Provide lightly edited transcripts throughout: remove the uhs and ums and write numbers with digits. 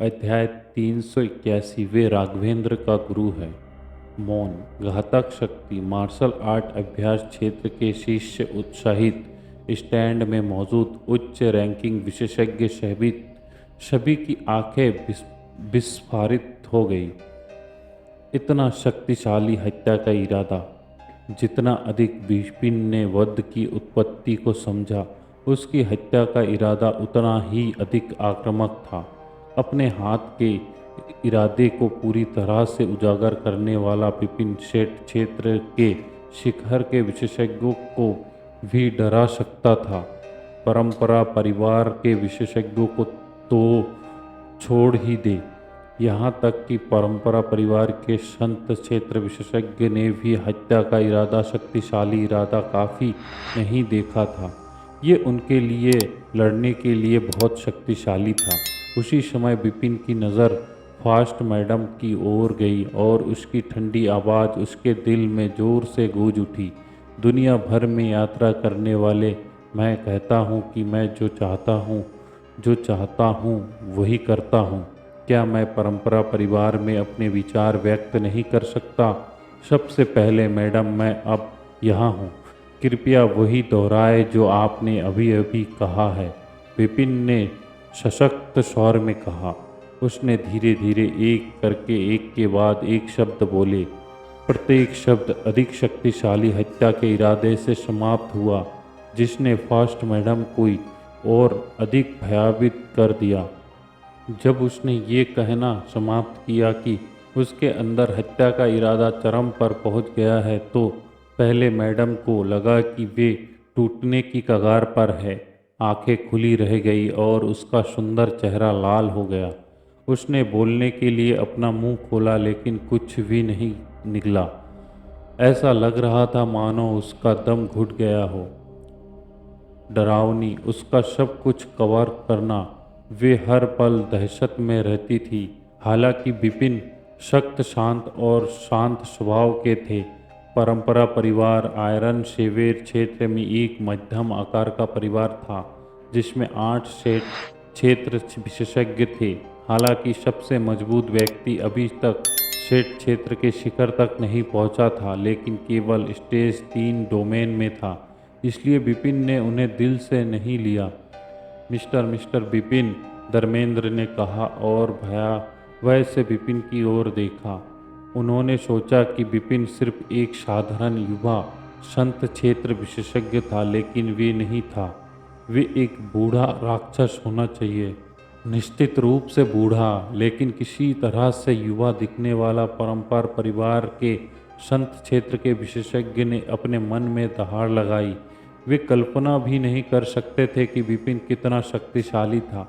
अध्याय 381। वे राघवेंद्र का गुरु है। मौन घातक शक्ति मार्शल आर्ट अभ्यास क्षेत्र के शिष्य उत्साहित स्टैंड में मौजूद उच्च रैंकिंग विशेषज्ञ सभी की आंखें विस्फारित हो गई। इतना शक्तिशाली हत्या का इरादा! जितना अधिक बिपिन ने वध की उत्पत्ति को समझा, उसकी हत्या का इरादा उतना ही अधिक आक्रामक था। अपने हाथ के इरादे को पूरी तरह से उजागर करने वाला विपिन सेठ क्षेत्र के शिखर के विशेषज्ञों को भी डरा सकता था। परंपरा परिवार के विशेषज्ञों को तो छोड़ ही दे, यहाँ तक कि परंपरा परिवार के संत क्षेत्र विशेषज्ञ ने भी हत्या का इरादा शक्तिशाली इरादा काफ़ी नहीं देखा था। ये उनके लिए लड़ने के लिए बहुत शक्तिशाली था। उसी समय विपिन की नज़र फास्ट मैडम की ओर गई और उसकी ठंडी आवाज़ उसके दिल में जोर से गूंज उठी। दुनिया भर में यात्रा करने वाले, मैं कहता हूँ कि मैं जो चाहता हूँ वही करता हूँ। क्या मैं परंपरा परिवार में अपने विचार व्यक्त नहीं कर सकता? सबसे पहले मैडम, मैं अब यहाँ हूँ। कृपया वही दोहराए जो आपने अभी अभी कहा है, विपिन ने सशक्त स्वर में कहा। उसने धीरे धीरे एक करके एक के बाद एक शब्द बोले। प्रत्येक शब्द अधिक शक्तिशाली हत्या के इरादे से समाप्त हुआ, जिसने फास्ट मैडम को और अधिक भयभीत कर दिया। जब उसने ये कहना समाप्त किया कि उसके अंदर हत्या का इरादा चरम पर पहुंच गया है, तो पहले मैडम को लगा कि वे टूटने की कगार पर है। आंखें खुली रह गई और उसका सुंदर चेहरा लाल हो गया। उसने बोलने के लिए अपना मुंह खोला, लेकिन कुछ भी नहीं निकला। ऐसा लग रहा था मानो उसका दम घुट गया हो। डरावनी उसका सब कुछ कवर करना, वे हर पल दहशत में रहती थी। हालांकि विपिन सख्त शांत और शांत स्वभाव के थे। परंपरा परिवार आयरन शेवेर क्षेत्र में एक मध्यम आकार का परिवार था, जिसमें 8 सेठ क्षेत्र विशेषज्ञ थे। हालांकि सबसे मजबूत व्यक्ति अभी तक सेठ क्षेत्र के शिखर तक नहीं पहुंचा था, लेकिन केवल स्टेज 3 डोमेन में था। इसलिए विपिन ने उन्हें दिल से नहीं लिया। मिस्टर विपिन, धर्मेंद्र ने कहा और भय से विपिन की ओर देखा। उन्होंने सोचा कि विपिन सिर्फ एक साधारण युवा संत क्षेत्र विशेषज्ञ था, लेकिन वे नहीं था। वे एक बूढ़ा राक्षस होना चाहिए। निश्चित रूप से बूढ़ा, लेकिन किसी तरह से युवा दिखने वाला। परंपरा परिवार के संत क्षेत्र के विशेषज्ञ ने अपने मन में दहाड़ लगाई। वे कल्पना भी नहीं कर सकते थे कि विपिन कितना शक्तिशाली था।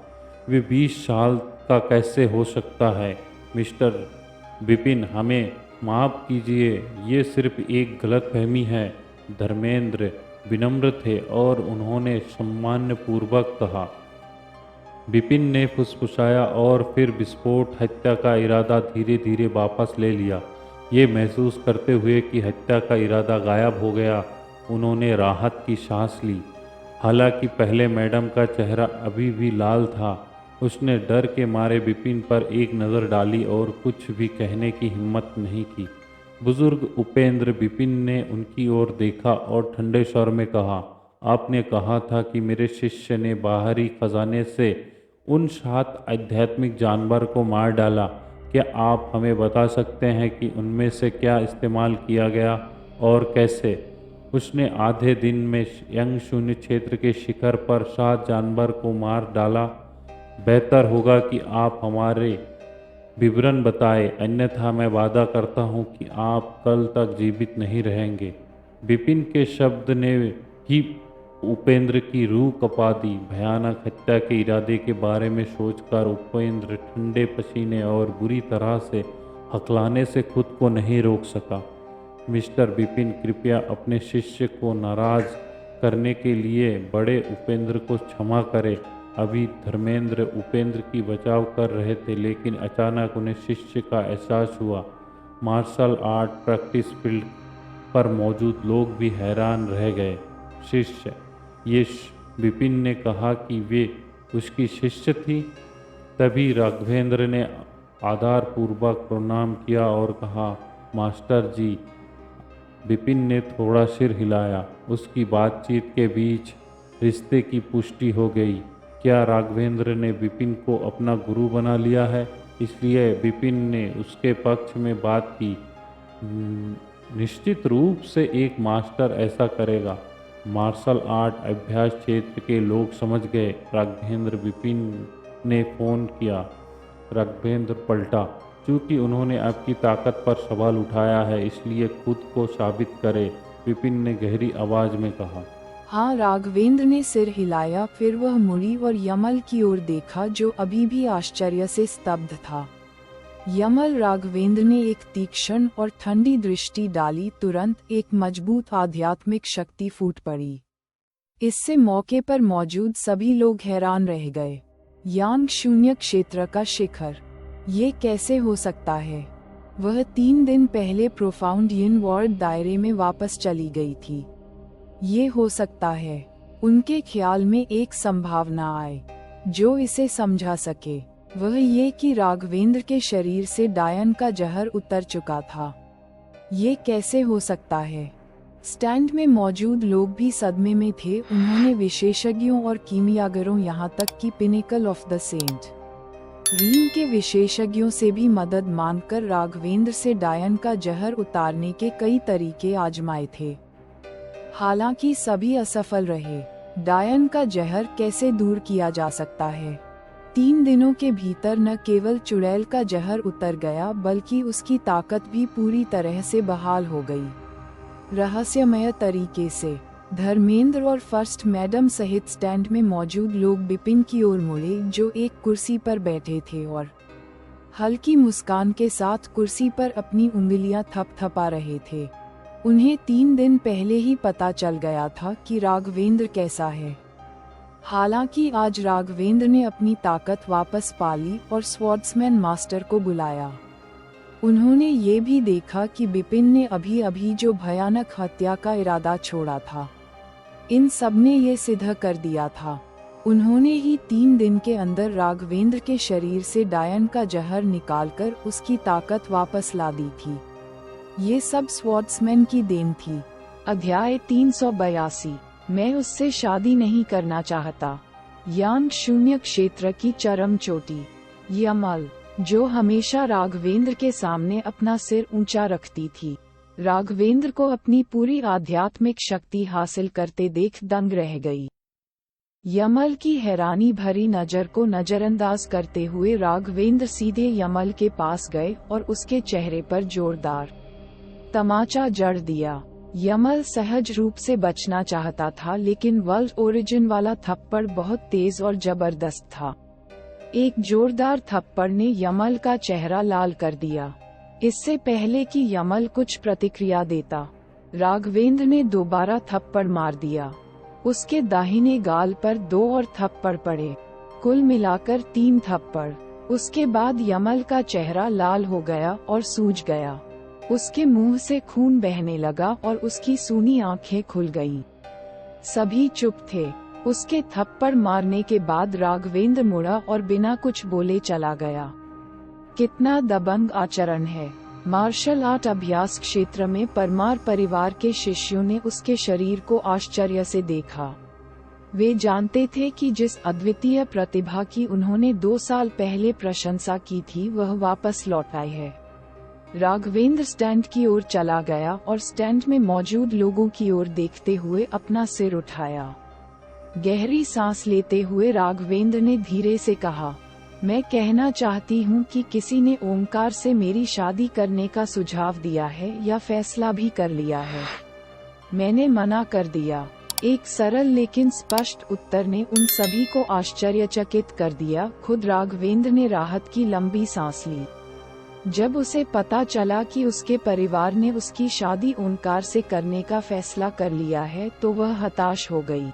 वे 20 साल का कैसे हो सकता है? मिस्टर विपिन, हमें माफ़ कीजिए, ये सिर्फ एक गलतफहमी है। धर्मेंद्र विनम्र थे और उन्होंने सम्मानपूर्वक कहा। विपिन ने फुसफुसाया और फिर विस्फोट हत्या का इरादा धीरे धीरे वापस ले लिया। ये महसूस करते हुए कि हत्या का इरादा गायब हो गया, उन्होंने राहत की सांस ली। हालांकि पहले मैडम का चेहरा अभी भी लाल था। उसने डर के मारे विपिन पर एक नज़र डाली और कुछ भी कहने की हिम्मत नहीं की। बुजुर्ग उपेंद्र, विपिन ने उनकी ओर देखा और ठंडे स्वर में कहा, आपने कहा था कि मेरे शिष्य ने बाहरी खजाने से उन 7 आध्यात्मिक जानवर को मार डाला। क्या आप हमें बता सकते हैं कि उनमें से क्या इस्तेमाल किया गया और कैसे? उसने आधे दिन में यंग शून्य क्षेत्र के शिखर पर 7 जानवर को मार डाला। बेहतर होगा कि आप हमारे विवरण बताएं, अन्यथा मैं वादा करता हूं कि आप कल तक जीवित नहीं रहेंगे। विपिन के शब्द ने ही उपेंद्र की रूह कपा दी। भयानक हत्या के इरादे के बारे में सोचकर उपेंद्र ठंडे पसीने और बुरी तरह से हकलाने से खुद को नहीं रोक सका। मिस्टर विपिन, कृपया अपने शिष्य को नाराज करने के लिए बड़े उपेंद्र को क्षमा करें। अभी धर्मेंद्र उपेंद्र की बचाव कर रहे थे, लेकिन अचानक उन्हें शिष्य का एहसास हुआ। मार्शल आर्ट प्रैक्टिस फील्ड पर मौजूद लोग भी हैरान रह गए। शिष्य, ये विपिन ने कहा कि वे उसकी शिष्य थी। तभी राघवेंद्र ने आदरपूर्वक प्रणाम किया और कहा, मास्टर जी। विपिन ने थोड़ा सिर हिलाया। उसकी बातचीत के बीच रिश्ते की पुष्टि हो गई। क्या राघवेंद्र ने विपिन को अपना गुरु बना लिया है? इसलिए विपिन ने उसके पक्ष में बात की। निश्चित रूप से एक मास्टर ऐसा करेगा। मार्शल आर्ट अभ्यास क्षेत्र के लोग समझ गए। राघवेंद्र विपिन ने फ़ोन किया। राघवेंद्र पलटा। चूँकि उन्होंने आपकी ताकत पर सवाल उठाया है, इसलिए खुद को साबित करे, विपिन ने गहरी आवाज़ में कहा। हाँ, राघवेंद्र ने सिर हिलाया। फिर वह मुड़ी और यमल की ओर देखा, जो अभी भी आश्चर्य से स्तब्ध था। यमल राघवेंद्र ने एक तीक्ष्ण और ठंडी दृष्टि डाली। तुरंत एक मजबूत आध्यात्मिक शक्ति फूट पड़ी। इससे मौके पर मौजूद सभी लोग हैरान रह गए। यांग शून्य क्षेत्र का शिखर, ये कैसे हो सकता है? वह 3 दिन पहले प्रोफाउंड इनवर्ड दायरे में वापस चली गई थी। ये हो सकता है। उनके ख्याल में एक संभावना आई जो इसे समझा सके। वह ये कि राघवेंद्र के शरीर से डायन का जहर उतर चुका था। ये कैसे हो सकता है? स्टैंड में मौजूद लोग भी सदमे में थे। उन्होंने विशेषज्ञों और कीमियागरों, यहाँ तक कि पिनेकल ऑफ द सेंट रीम के विशेषज्ञों से भी मदद मांगकर राघवेंद्र से डायन का जहर उतारने के कई तरीके आजमाए थे। हालांकि सभी असफल रहे। डायन का जहर कैसे दूर किया जा सकता है? 3 दिनों के भीतर न केवल चुड़ैल का जहर उतर गया, बल्कि उसकी ताकत भी पूरी तरह से बहाल हो गई। रहस्यमय तरीके से धर्मेंद्र और फर्स्ट मैडम सहित स्टैंड में मौजूद लोग विपिन की ओर मुड़े, जो एक कुर्सी पर बैठे थे और हल्की मुस्कान के साथ कुर्सी पर अपनी उंगलियां थपथपा रहे थे। उन्हें 3 दिन पहले ही पता चल गया था कि राघवेंद्र कैसा है। हालांकि आज राघवेंद्र ने अपनी ताकत वापस पा ली और स्वॉर्ड्समैन मास्टर को बुलाया। उन्होंने ये भी देखा कि विपिन ने अभी अभी जो भयानक हत्या का इरादा छोड़ा था, इन सब ने ये सिद्ध कर दिया था। उन्होंने ही 3 दिन के अंदर राघवेंद्र के शरीर से डायन का जहर निकालकर उसकी ताकत वापस ला दी थी। ये सब स्वॉर्ड्समैन की देन थी। अध्याय 382। मैं उससे शादी नहीं करना चाहता। यांग शून्य क्षेत्र की चरम चोटी। यमल, जो हमेशा राघवेंद्र के सामने अपना सिर ऊंचा रखती थी, राघवेंद्र को अपनी पूरी आध्यात्मिक शक्ति हासिल करते देख दंग रह गई। यमल की हैरानी भरी नजर को नजरअंदाज करते हुए राघवेंद्र सीधे यमल के पास गए और उसके चेहरे पर जोरदार तमाचा जड़ दिया। यमल सहज रूप से बचना चाहता था, लेकिन वर्ल्ड ओरिजिन वाला थप्पड़ बहुत तेज और जबरदस्त था। एक जोरदार थप्पड़ ने यमल का चेहरा लाल कर दिया। इससे पहले कि यमल कुछ प्रतिक्रिया देता, राघवेंद्र ने दोबारा थप्पड़ मार दिया। उसके दाहिने गाल पर 2 और थप्पड़ पड़े, कुल मिलाकर 3 थप्पड़। उसके बाद यमल का चेहरा लाल हो गया और सूज गया। उसके मुंह से खून बहने लगा और उसकी सूनी आंखें खुल गईं। सभी चुप थे। उसके थप्पड़ मारने के बाद राघवेंद्र मुड़ा और बिना कुछ बोले चला गया। कितना दबंग आचरण है। मार्शल आर्ट अभ्यास क्षेत्र में परमार परिवार के शिष्यों ने उसके शरीर को आश्चर्य से देखा। वे जानते थे कि जिस अद्वितीय प्रतिभा की उन्होंने 2 साल पहले प्रशंसा की थी, वह वापस लौट आई है। राघवेंद्र स्टैंड की ओर चला गया और स्टैंड में मौजूद लोगों की ओर देखते हुए अपना सिर उठाया। गहरी सांस लेते हुए राघवेंद्र ने धीरे से कहा, मैं कहना चाहती हूँ कि किसी ने ओमकार से मेरी शादी करने का सुझाव दिया है या फैसला भी कर लिया है। मैंने मना कर दिया। एक सरल लेकिन स्पष्ट उत्तर ने उन सभी को आश्चर्यचकित कर दिया। खुद राघवेंद्र ने राहत की लंबी सांस ली। जब उसे पता चला कि उसके परिवार ने उसकी शादी ओमकार से करने का फैसला कर लिया है, तो वह हताश हो गई।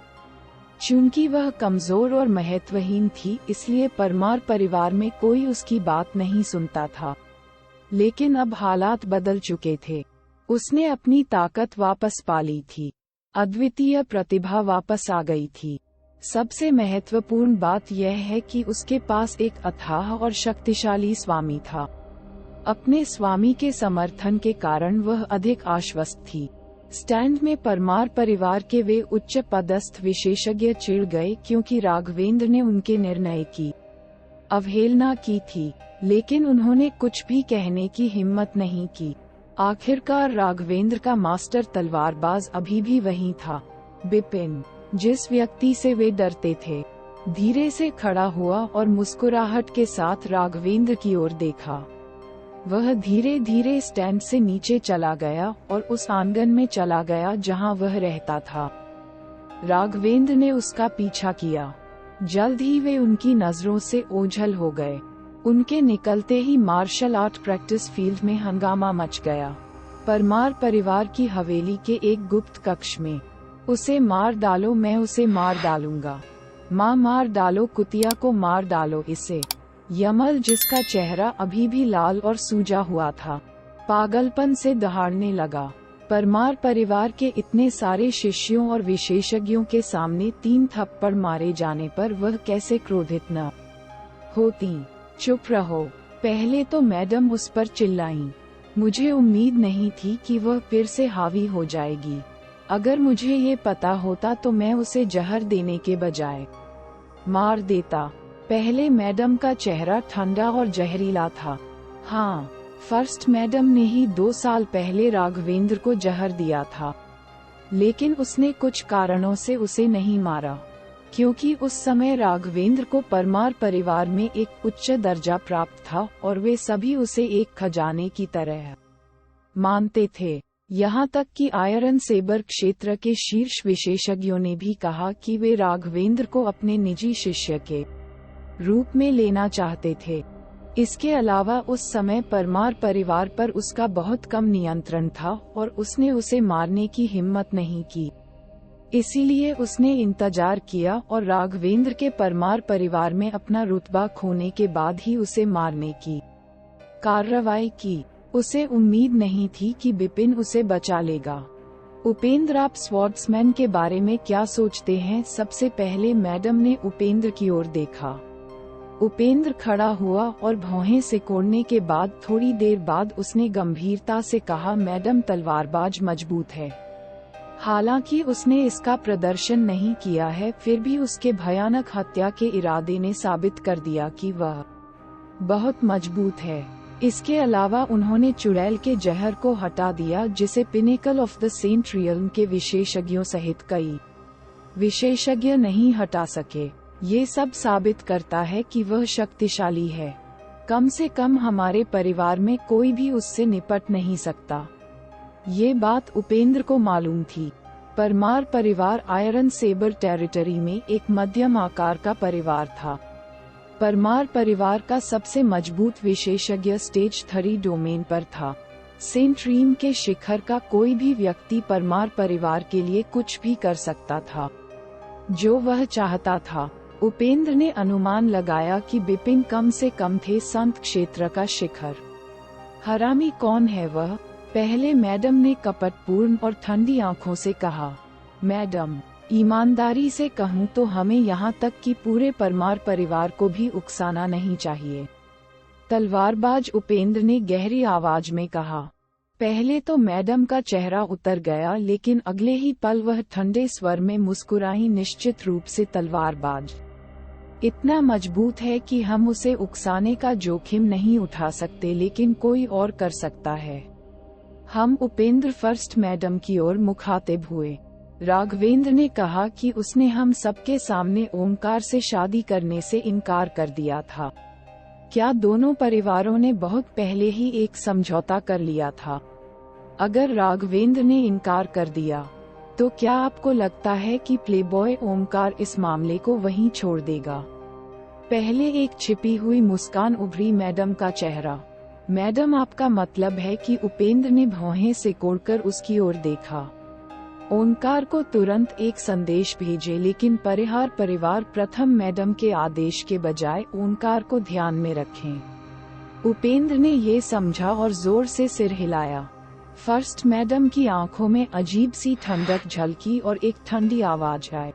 चूंकि वह कमजोर और महत्वहीन थी, इसलिए परमार परिवार में कोई उसकी बात नहीं सुनता था। लेकिन अब हालात बदल चुके थे। उसने अपनी ताकत वापस पा ली थी। अद्वितीय प्रतिभा वापस आ गई थी। सबसे महत्वपूर्ण बात यह है कि उसके पास एक अथाह और शक्तिशाली स्वामी था। अपने स्वामी के समर्थन के कारण वह अधिक आश्वस्त थी। स्टैंड में परमार परिवार के वे उच्च पदस्थ विशेषज्ञ चिढ़ गए क्योंकि राघवेंद्र ने उनके निर्णय की अवहेलना की थी, लेकिन उन्होंने कुछ भी कहने की हिम्मत नहीं की। आखिरकार राघवेंद्र का मास्टर तलवारबाज अभी भी वही था। बिपिन, जिस व्यक्ति से वे डरते थे, धीरे से खड़ा हुआ और मुस्कुराहट के साथ राघवेंद्र की ओर देखा। वह धीरे धीरे स्टैंड से नीचे चला गया और उस आंगन में चला गया जहां वह रहता था। राघवेंद्र ने उसका पीछा किया। जल्द ही वे उनकी नजरों से ओझल हो गए। उनके निकलते ही मार्शल आर्ट प्रैक्टिस फील्ड में हंगामा मच गया। परमार परिवार की हवेली के एक गुप्त कक्ष में, उसे मार डालो, मैं उसे मार डालूंगा, माँ मार डालो, कुतिया को मार डालो इसे। यमल, जिसका चेहरा अभी भी लाल और सूजा हुआ था, पागलपन से दहाड़ने लगा। परमार परिवार के इतने सारे शिष्यों और विशेषज्ञों के सामने 3 थप्पड़ मारे जाने पर वह कैसे क्रोधित न होती। चुप रहो, पहले तो मैडम उस पर चिल्लाईं। मुझे उम्मीद नहीं थी कि वह फिर से हावी हो जाएगी। अगर मुझे ये पता होता तो मैं उसे जहर देने के बजाय मार देता। पहले मैडम का चेहरा ठंडा और जहरीला था। हाँ, फर्स्ट मैडम ने ही 2 साल पहले राघवेंद्र को जहर दिया था, लेकिन उसने कुछ कारणों से उसे नहीं मारा, क्योंकि उस समय राघवेंद्र को परमार परिवार में एक उच्च दर्जा प्राप्त था और वे सभी उसे एक खजाने की तरह मानते थे। यहाँ तक कि आयरन सेबर क्षेत्र के शीर्ष विशेषज्ञों ने भी कहा कि वे राघवेंद्र को अपने निजी शिष्य के रूप में लेना चाहते थे। इसके अलावा उस समय परमार परिवार पर उसका बहुत कम नियंत्रण था और उसने उसे मारने की हिम्मत नहीं की। इसीलिए उसने इंतजार किया और राघवेंद्र के परमार परिवार में अपना रुतबा खोने के बाद ही उसे मारने की कार्रवाई की। उसे उम्मीद नहीं थी कि बिपिन उसे बचा लेगा। उपेंद्र, आप स्वॉर्ड्समैन के बारे में क्या सोचते हैं? सबसे पहले मैडम ने उपेंद्र की ओर देखा। उपेंद्र खड़ा हुआ और भौहें सिकोड़ने के बाद थोड़ी देर बाद उसने गंभीरता से कहा, मैडम तलवारबाज मजबूत है। हालांकि उसने इसका प्रदर्शन नहीं किया है, फिर भी उसके भयानक हत्या के इरादे ने साबित कर दिया कि वह बहुत मजबूत है। इसके अलावा उन्होंने चुड़ैल के जहर को हटा दिया, जिसे pinnacle of the saint realm के विशेषज्ञों सहित कई विशेषज्ञ नहीं हटा सके। ये सब साबित करता है कि वह शक्तिशाली है। कम से कम हमारे परिवार में कोई भी उससे निपट नहीं सकता। ये बात उपेंद्र को मालूम थी। परमार परिवार आयरन सेबर टेरिटरी में एक मध्यम आकार का परिवार था। परमार परिवार का सबसे मजबूत विशेषज्ञ स्टेज 3 डोमेन पर था। सेंट रीम के शिखर का कोई भी व्यक्ति परमार परिवार के लिए कुछ भी कर सकता था, जो वह चाहता था। उपेंद्र ने अनुमान लगाया कि बिपिन कम से कम थे संत क्षेत्र का शिखर। हरामी कौन है वह? पहले मैडम ने कपटपूर्ण और ठंडी आंखों से कहा। मैडम, ईमानदारी से कहूँ तो हमें यहाँ तक कि पूरे परमार परिवार को भी उकसाना नहीं चाहिए, तलवारबाज उपेंद्र ने गहरी आवाज में कहा। पहले तो मैडम का चेहरा उतर गया, लेकिन अगले ही पल वह ठंडे स्वर में मुस्कुराई। निश्चित रूप से तलवारबाज इतना मजबूत है कि हम उसे उकसाने का जोखिम नहीं उठा सकते, लेकिन कोई और कर सकता है। हम उपेंद्र फर्स्ट मैडम की ओर मुखातिब हुए। राघवेंद्र ने कहा कि उसने हम सबके सामने ओमकार से शादी करने से इनकार कर दिया था। क्या दोनों परिवारों ने बहुत पहले ही एक समझौता कर लिया था? अगर राघवेंद्र ने इनकार कर दिया, तो क्या आपको लगता है कि प्लेबॉय ओमकार इस मामले को वहीं छोड़ देगा? पहले एक छिपी हुई मुस्कान उभरी मैडम का चेहरा। मैडम, आपका मतलब है कि उपेंद्र ने भौहें सिकोड़कर उसकी ओर देखा। ओमकार को तुरंत एक संदेश भेजे, लेकिन परिहार परिवार प्रथम मैडम के आदेश के बजाय ओमकार को ध्यान में रखें। उपेंद्र ने ये समझा और जोर से सिर हिलाया। फर्स्ट मैडम की आंखों में अजीब सी ठंडक झलकी और एक ठंडी आवाज आई।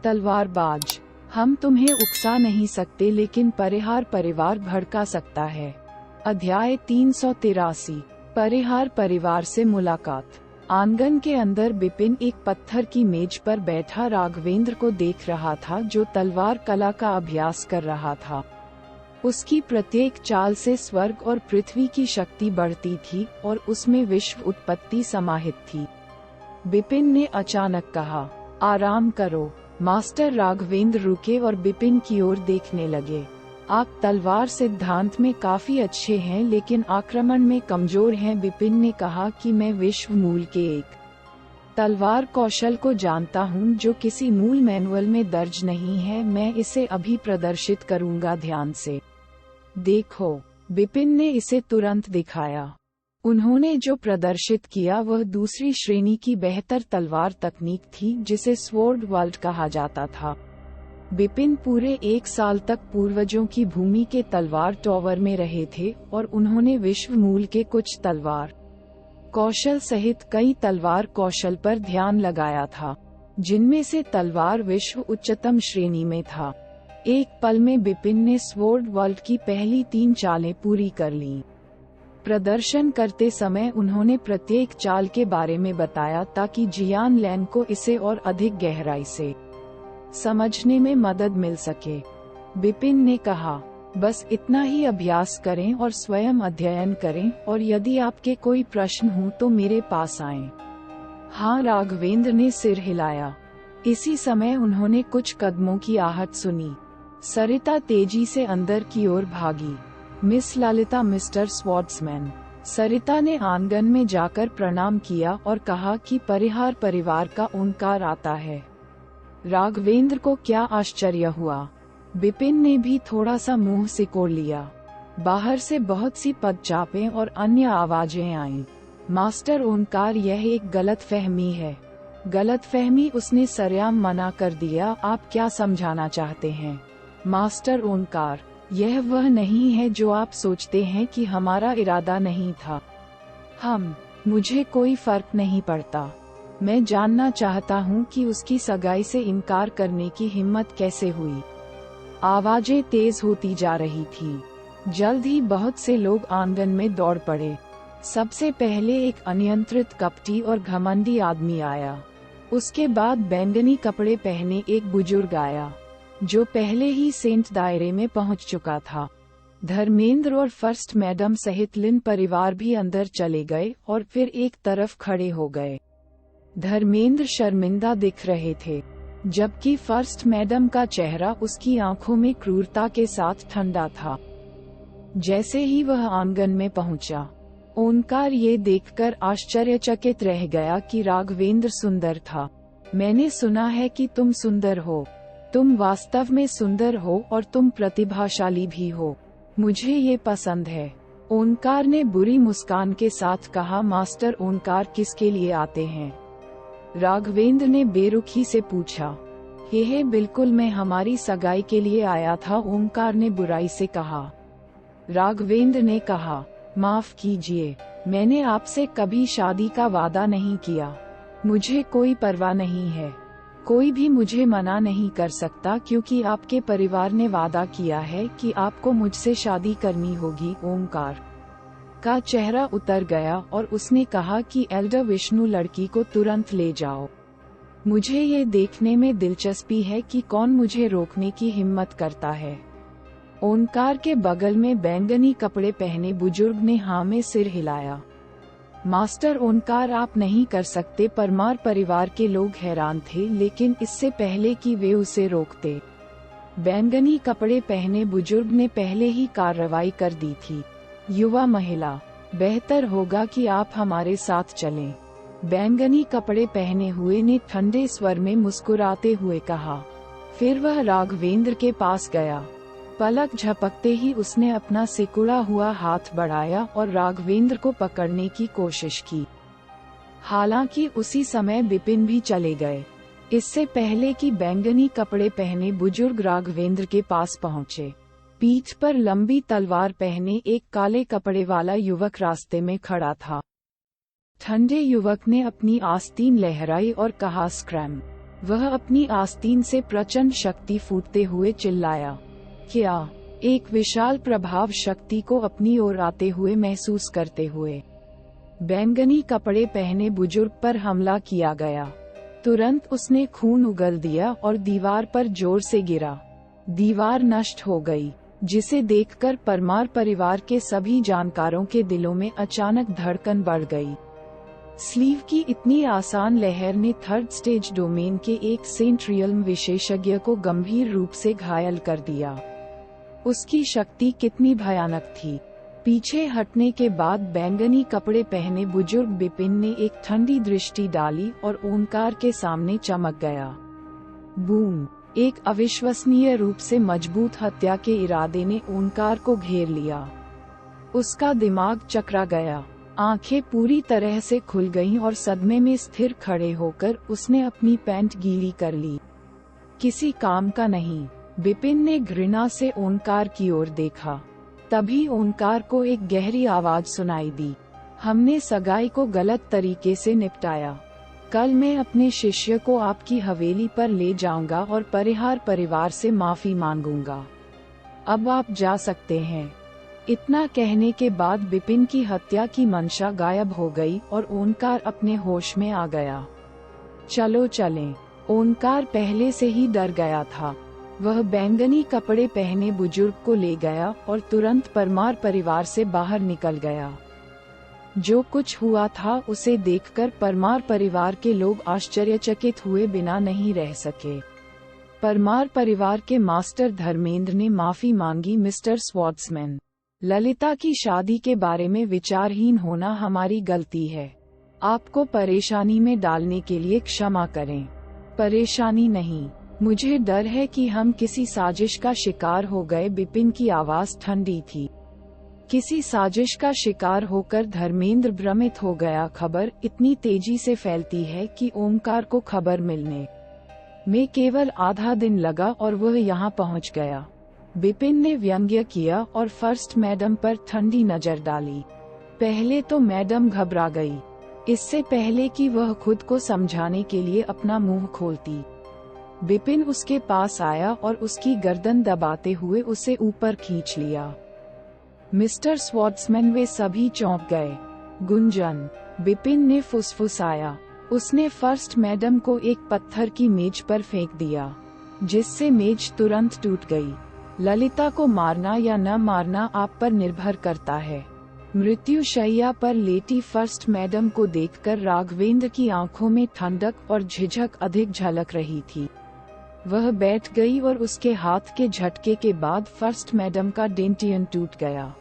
तलवारबाज, हम तुम्हें उकसा नहीं सकते लेकिन परिहार परिवार भड़का सकता है। अध्याय 383। परिहार परिवार से मुलाकात। आंगन के अंदर बिपिन एक पत्थर की मेज पर बैठा राघवेंद्र को देख रहा था, जो तलवार कला का अभ्यास कर रहा था। उसकी प्रत्येक चाल से स्वर्ग और पृथ्वी की शक्ति बढ़ती थी और उसमें विश्व उत्पत्ति समाहित थी। बिपिन ने अचानक कहा, आराम करो। मास्टर राघवेंद्र रुके और बिपिन की ओर देखने लगे। आप तलवार सिद्धांत में काफी अच्छे हैं लेकिन आक्रमण में कमजोर हैं। बिपिन ने कहा कि मैं विश्व मूल के एक तलवार कौशल को जानता हूं जो किसी मूल मैनुअल में दर्ज नहीं है। मैं इसे अभी प्रदर्शित करूंगा, ध्यान से देखो। बिपिन ने इसे तुरंत दिखाया। उन्होंने जो प्रदर्शित किया वह दूसरी श्रेणी की बेहतर तलवार तकनीक थी जिसे स्वॉर्ड वर्ल्ड कहा जाता था। बिपिन पूरे 1 साल तक पूर्वजों की भूमि के तलवार टॉवर में रहे थे और उन्होंने विश्व मूल के कुछ तलवार कौशल सहित कई तलवार कौशल पर ध्यान लगाया था, जिनमें से तलवार विश्व उच्चतम श्रेणी में था। एक पल में बिपिन ने स्वॉर्ड वर्ल्ड की पहली 3 चालें पूरी कर लीं। प्रदर्शन करते समय उन्होंने प्रत्येक चाल के बारे में बताया ताकि जियान लैन को इसे और अधिक गहराई से समझने में मदद मिल सके। बिपिन ने कहा, बस इतना ही अभ्यास करें और स्वयं अध्ययन करें, और यदि आपके कोई प्रश्न हो तो मेरे पास आएं। हाँ, राघवेंद्र ने सिर हिलाया। इसी समय उन्होंने कुछ कदमों की आहट सुनी। सरिता तेजी से अंदर की ओर भागी। Miss Lalita, mister swordsman. Sarita ने आंगन में जाकर प्रणाम किया और कहा कि परिहार परिवार का ओंकार आता है। राघवेंद्र को क्या आश्चर्य हुआ। बिपिन ने भी थोड़ा सा मुंह सिकोड़ लिया। बाहर से बहुत सी पदचापें और अन्य आवाजें आईं। मास्टर ओंकार, यह एक गलतफहमी है। गलतफहमी? उसने सरेआम मना कर दिया। आप क्या समझाना चाहते हैं मास्टर ओंकार? यह वह नहीं है जो आप सोचते हैं कि हमारा इरादा नहीं था। मुझे कोई फर्क नहीं पड़ता। मैं जानना चाहता हूँ कि उसकी सगाई से इनकार करने की हिम्मत कैसे हुई। आवाजें तेज होती जा रही थी। जल्द ही बहुत से लोग आंगन में दौड़ पड़े। सबसे पहले एक अनियंत्रित, कपटी और घमंडी आदमी आया। उसके बाद बैंगनी कपड़े पहने एक बुजुर्ग आया, जो पहले ही सेंट दायरे में पहुंच चुका था। धर्मेंद्र और फर्स्ट मैडम सहित लिन परिवार भी अंदर चले गए और फिर एक तरफ खड़े हो गए। धर्मेंद्र शर्मिंदा दिख रहे थे, जबकि फर्स्ट मैडम का चेहरा उसकी आंखों में क्रूरता के साथ ठंडा था। जैसे ही वह आंगन में पहुंचा, ओंकार ये देखकर आश्चर्यचकित रह गया कि राघवेंद्र सुंदर था। मैंने सुना है कि तुम सुंदर हो। तुम वास्तव में सुंदर हो और तुम प्रतिभाशाली भी हो। मुझे ये पसंद है। ओंकार ने बुरी मुस्कान के साथ कहा। मास्टर ओंकार किसके लिए आते हैं? राघवेंद्र ने बेरुखी से पूछा। यह बिल्कुल, मैं हमारी सगाई के लिए आया था, ओंकार ने बुराई से कहा। राघवेंद्र ने कहा, माफ कीजिए, मैंने आपसे कभी शादी का वादा नहीं किया। मुझे कोई परवाह नहीं है। कोई भी मुझे मना नहीं कर सकता क्योंकि आपके परिवार ने वादा किया है कि आपको मुझसे शादी करनी होगी। ओंकार का चेहरा उतर गया और उसने कहा कि एल्डर विष्णु लड़की को तुरंत ले जाओ। मुझे ये देखने में दिलचस्पी है कि कौन मुझे रोकने की हिम्मत करता है। ओंकार के बगल में बैंगनी कपड़े पहने बुजुर्ग ने हाँ में सिर हिलाया। मास्टर ओंकार, आप नहीं कर सकते। परमार परिवार के लोग हैरान थे, लेकिन इससे पहले कि वे उसे रोकते, बैंगनी कपड़े पहने बुजुर्ग ने पहले ही कार्रवाई कर दी थी। युवा महिला, बेहतर होगा कि आप हमारे साथ चलें। बैंगनी कपड़े पहने हुए ने ठंडे स्वर में मुस्कुराते हुए कहा। फिर वह राघवेंद्र के पास गया। पलक झपकते ही उसने अपना सिकुड़ा हुआ हाथ बढ़ाया और राघवेंद्र को पकड़ने की कोशिश की। हालांकि उसी समय बिपिन भी चले गए, इससे पहले कि बैंगनी कपड़े पहने बुजुर्ग राघवेंद्र के पास पहुंचे। पीठ पर लंबी तलवार पहने एक काले कपड़े वाला युवक रास्ते में खड़ा था। ठंडे युवक ने अपनी आस्तीन लहराई और कहा, स्क्रैम। वह अपनी आस्तीन से प्रचंड शक्ति फूटते हुए चिल्लाया। क्या? एक विशाल प्रभाव शक्ति को अपनी ओर आते हुए महसूस करते हुए बैंगनी कपड़े पहने बुजुर्ग पर हमला किया गया। तुरंत उसने खून उगल दिया और दीवार पर जोर से गिरा। दीवार नष्ट हो गई, जिसे देखकर परमार परिवार के सभी जानकारों के दिलों में अचानक धड़कन बढ़ गई। स्लीव की इतनी आसान लहर ने थर्ड स्टेज डोमेन के एक सेंट रियल्म विशेषज्ञ को गंभीर रूप से घायल कर दिया। उसकी शक्ति कितनी भयानक थी। पीछे हटने के बाद बैंगनी कपड़े पहने बुजुर्ग बिपिन ने एक ठंडी दृष्टि डाली और ओंकार के सामने चमक गया। बूम! एक अविश्वसनीय रूप से मजबूत हत्या के इरादे ने ओंकार को घेर लिया। उसका दिमाग चकरा गया, आंखें पूरी तरह से खुल गईं और सदमे में स्थिर खड़े होकर उसने अपनी पैंट गीली कर ली। किसी काम का नहीं। बिपिन ने घृणा से ओंकार की ओर देखा। तभी ओंकार को एक गहरी आवाज सुनाई दी। हमने सगाई को गलत तरीके से निपटाया। कल मैं अपने शिष्य को आपकी हवेली पर ले जाऊंगा और परिहार परिवार से माफी मांगूंगा। अब आप जा सकते हैं। इतना कहने के बाद बिपिन की हत्या की मंशा गायब हो गई और ओंकार अपने होश में आ गया। चलो चलें। ओंकार पहले से ही डर गया था। वह बैंगनी कपड़े पहने बुजुर्ग को ले गया और तुरंत परमार परिवार से बाहर निकल गया। जो कुछ हुआ था उसे देखकर परमार परिवार के लोग आश्चर्यचकित हुए बिना नहीं रह सके। परमार परिवार के मास्टर धर्मेंद्र ने माफी मांगी। मिस्टर स्वॉर्ट्समैन, ललिता की शादी के बारे में विचारहीन होना हमारी गलती है। आपको परेशानी में डालने के लिए क्षमा करें। परेशानी नहीं, मुझे डर है कि हम किसी साजिश का शिकार हो गए। बिपिन की आवाज ठंडी थी। किसी साजिश का शिकार होकर धर्मेंद्र भ्रमित हो गया। खबर इतनी तेजी से फैलती है कि ओंकार को खबर मिलने में केवल आधा दिन लगा और वह यहाँ पहुँच गया। बिपिन ने व्यंग्य किया और फर्स्ट मैडम पर ठंडी नजर डाली। पहले तो मैडम घबरा गई, इससे पहले कि वह खुद को समझाने के लिए अपना मुंह खोलती। बिपिन उसके पास आया और उसकी गर्दन दबाते हुए उसे ऊपर खींच लिया। मिस्टर स्वॉर्ट्समैन, वे सभी चौंक गए। गुंजन, बिपिन ने फुसफुसाया। उसने फर्स्ट मैडम को एक पत्थर की मेज पर फेंक दिया, जिससे मेज तुरंत टूट गई। ललिता को मारना या न मारना आप पर निर्भर करता है। मृत्यु शैया पर लेटी फर्स्ट मैडम को देखकर राघवेंद्र की आंखों में ठंडक और झिझक अधिक झलक रही थी। वह बैठ गई और उसके हाथ के झटके के बाद फर्स्ट मैडम का डेंटियन टूट गया।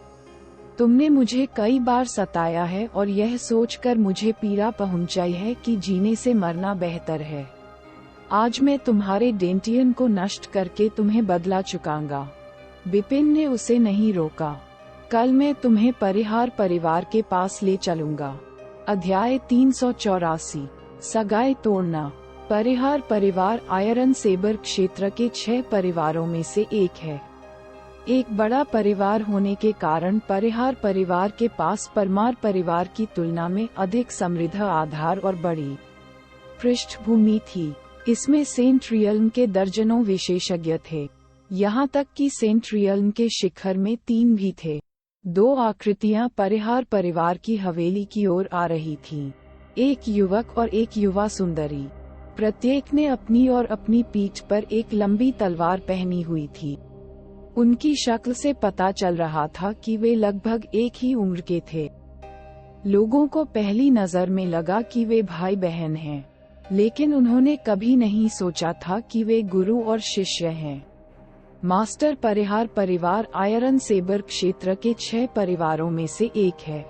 तुमने मुझे कई बार सताया है और यह सोचकर मुझे पीड़ा पहुंचाई है कि जीने से मरना बेहतर है। आज मैं तुम्हारे डेंटियन को नष्ट करके तुम्हें बदला चुकाऊंगा। बिपिन ने उसे नहीं रोका। कल मैं तुम्हें परिहार परिवार के पास ले चलूंगा। अध्याय 384, सगाई तोड़ना। परिहार परिवार आयरन सेबर क्षेत्र के 6 परिवारों में से एक है। एक बड़ा परिवार होने के कारण परिहार परिवार के पास परमार परिवार की तुलना में अधिक समृद्ध आधार और बड़ी पृष्ठभूमि थी। इसमें सेंट रियल्म के दर्जनों विशेषज्ञ थे। यहाँ तक कि सेंट रियल्म के शिखर में 3 भी थे। 2 आकृतियाँ परिहार परिवार की हवेली की ओर आ रही थीं। एक युवक और एक युवा सुंदरी। प्रत्येक ने अपनी और अपनी पीठ पर एक लंबी तलवार पहनी हुई थी। उनकी शक्ल से पता चल रहा था कि वे लगभग एक ही उम्र के थे। लोगों को पहली नजर में लगा कि वे भाई बहन हैं, लेकिन उन्होंने कभी नहीं सोचा था कि वे गुरु और शिष्य हैं। मास्टर परिहार परिवार आयरन सेबर क्षेत्र के 6 परिवारों में से एक है।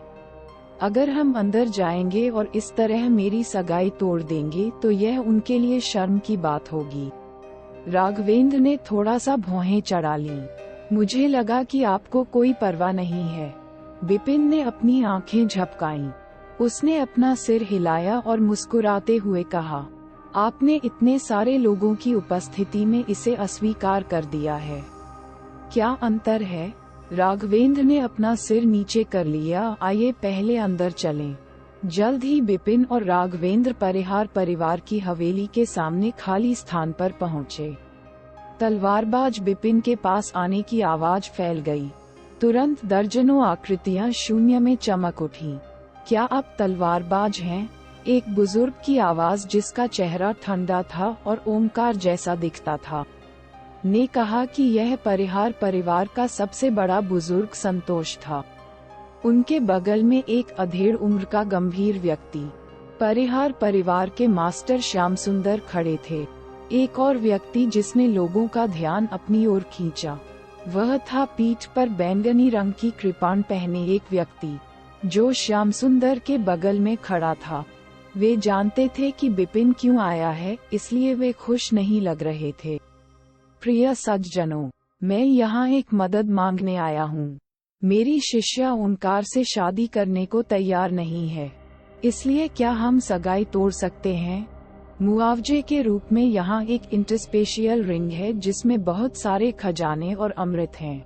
अगर हम अंदर जाएंगे और इस तरह मेरी सगाई तोड़ देंगे तो यह उनके लिए शर्म की बात होगी। राघवेंद्र ने थोड़ा सा भौहें चढ़ा ली। मुझे लगा कि आपको कोई परवाह नहीं है। बिपिन ने अपनी आंखें झपकाईं। उसने अपना सिर हिलाया और मुस्कुराते हुए कहा, आपने इतने सारे लोगों की उपस्थिति में इसे अस्वीकार कर दिया है। क्या अंतर है? राघवेंद्र ने अपना सिर नीचे कर लिया। आइए पहले अंदर चलें। जल्द ही बिपिन और राघवेंद्र परिहार परिवार की हवेली के सामने खाली स्थान पर पहुंचे। तलवारबाज बिपिन के पास आने की आवाज फैल गई। तुरंत दर्जनों आकृतियां शून्य में चमक उठी। क्या आप तलवारबाज हैं? एक बुजुर्ग की आवाज, जिसका चेहरा ठंडा था और ओमकार जैसा दिखता था, ने कहा कि यह परिहार परिवार का सबसे बड़ा बुजुर्ग संतोष था। उनके बगल में एक अधेड़ उम्र का गंभीर व्यक्ति, परिहार परिवार के मास्टर श्याम सुंदर, खड़े थे। एक और व्यक्ति जिसने लोगों का ध्यान अपनी ओर खींचा, वह था पीठ पर बैंगनी रंग की कृपाण पहने एक व्यक्ति, जो श्याम सुंदर के बगल में खड़ा था। वे जानते थे कि बिपिन क्यों आया है, इसलिए वे खुश नहीं लग रहे थे। प्रिय सज्जनों, मैं यहाँ एक मदद मांगने आया हूँ। मेरी शिष्या ओंकार से शादी करने को तैयार नहीं है, इसलिए क्या हम सगाई तोड़ सकते हैं? मुआवजे के रूप में यहाँ एक इंटरस्पेशियल रिंग है जिसमें बहुत सारे खजाने और अमृत हैं।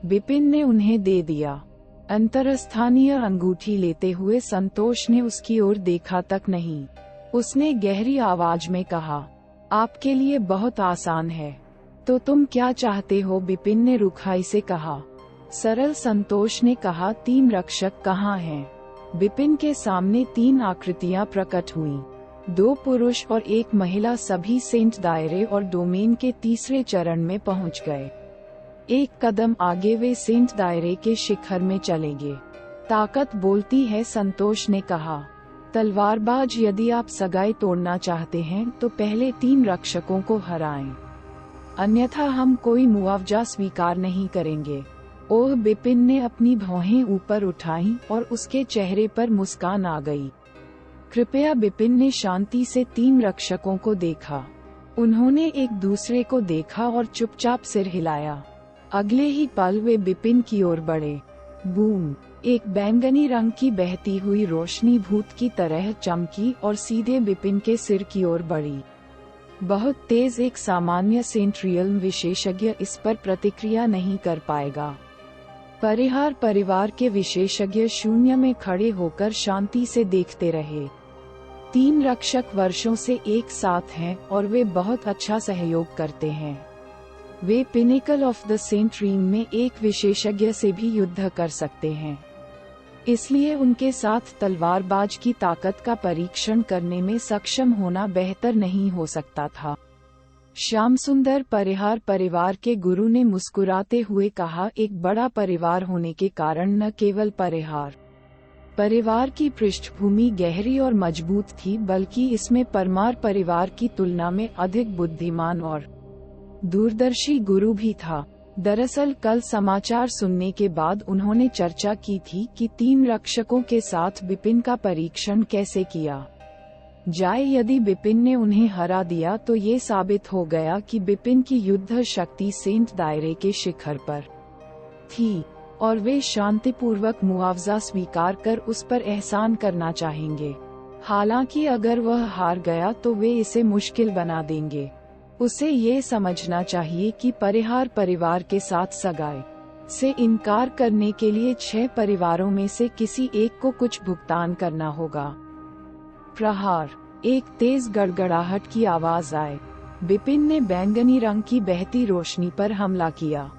बिपिन ने उन्हें दे दिया। अंतरस्थानीय अंगूठी लेते हुए संतोष ने उसकी ओर देखा तक नहीं। उसने गहरी आवाज में कहा, आपके लिए बहुत आसान है। तो तुम क्या चाहते हो? बिपिन ने रुखाई से कहा। सरल, संतोष ने कहा। 3 रक्षक कहाँ हैं? बिपिन के सामने 3 आकृतियां प्रकट हुईं। 2 पुरुष और 1 महिला सभी सेंट दायरे और डोमेन के तीसरे चरण में पहुंच गए। 1 कदम आगे वे सेंट दायरे के शिखर में चलेंगे। ताकत बोलती है, संतोष ने कहा। तलवारबाज, यदि आप सगाई तोड़ना चाहते हैं तो पहले 3 रक्षकों को हराएं, अन्यथा हम कोई मुआवजा स्वीकार नहीं करेंगे। ओह, बिपिन ने अपनी भौहें ऊपर उठाईं और उसके चेहरे पर मुस्कान आ गई। कृपया, बिपिन ने शांति से 3 रक्षकों को देखा। उन्होंने एक दूसरे को देखा और चुपचाप सिर हिलाया। अगले ही पल वे बिपिन की ओर बढ़े। बूम! एक बैंगनी रंग की बहती हुई रोशनी भूत की तरह चमकी और सीधे बिपिन के सिर की ओर बढ़ी। बहुत तेज। एक सामान्य सेंट्रियल विशेषज्ञ इस पर प्रतिक्रिया नहीं कर पाएगा। परिहार परिवार के विशेषज्ञ शून्य में खड़े होकर शांति से देखते रहे। 3 रक्षक वर्षों से एक साथ हैं और वे बहुत अच्छा सहयोग करते हैं। वे पिनेकल ऑफ द सेंट रीम में एक विशेषज्ञ से भी युद्ध कर सकते हैं, इसलिए उनके साथ तलवारबाज की ताकत का परीक्षण करने में सक्षम होना बेहतर नहीं हो सकता था। श्याम सुंदर परिहार परिवार के गुरु ने मुस्कुराते हुए कहा, एक बड़ा परिवार होने के कारण न केवल परिवार की पृष्ठभूमि गहरी और मजबूत थी, बल्कि इसमें परमार परिवार की तुलना में अधिक बुद्धिमान और दूरदर्शी गुरु भी था। दरअसल कल समाचार सुनने के बाद उन्होंने चर्चा की थी कि 3 रक्षकों के साथ बिपिन का परीक्षण कैसे किया जाए। यदि बिपिन ने उन्हें हरा दिया तो ये साबित हो गया कि बिपिन की युद्ध शक्ति सेंट दायरे के शिखर पर थी और वे शांतिपूर्वक मुआवजा स्वीकार कर उस पर एहसान करना चाहेंगे। हालांकि अगर वह हार गया तो वे इसे मुश्किल बना देंगे। उसे ये समझना चाहिए कि परिहार परिवार के साथ सगाई से इनकार करने के लिए 6 परिवारों में से किसी एक को कुछ भुगतान करना होगा। प्रहार! एक तेज गड़गड़ाहट की आवाज आए। बिपिन ने बैंगनी रंग की बहती रोशनी पर हमला किया।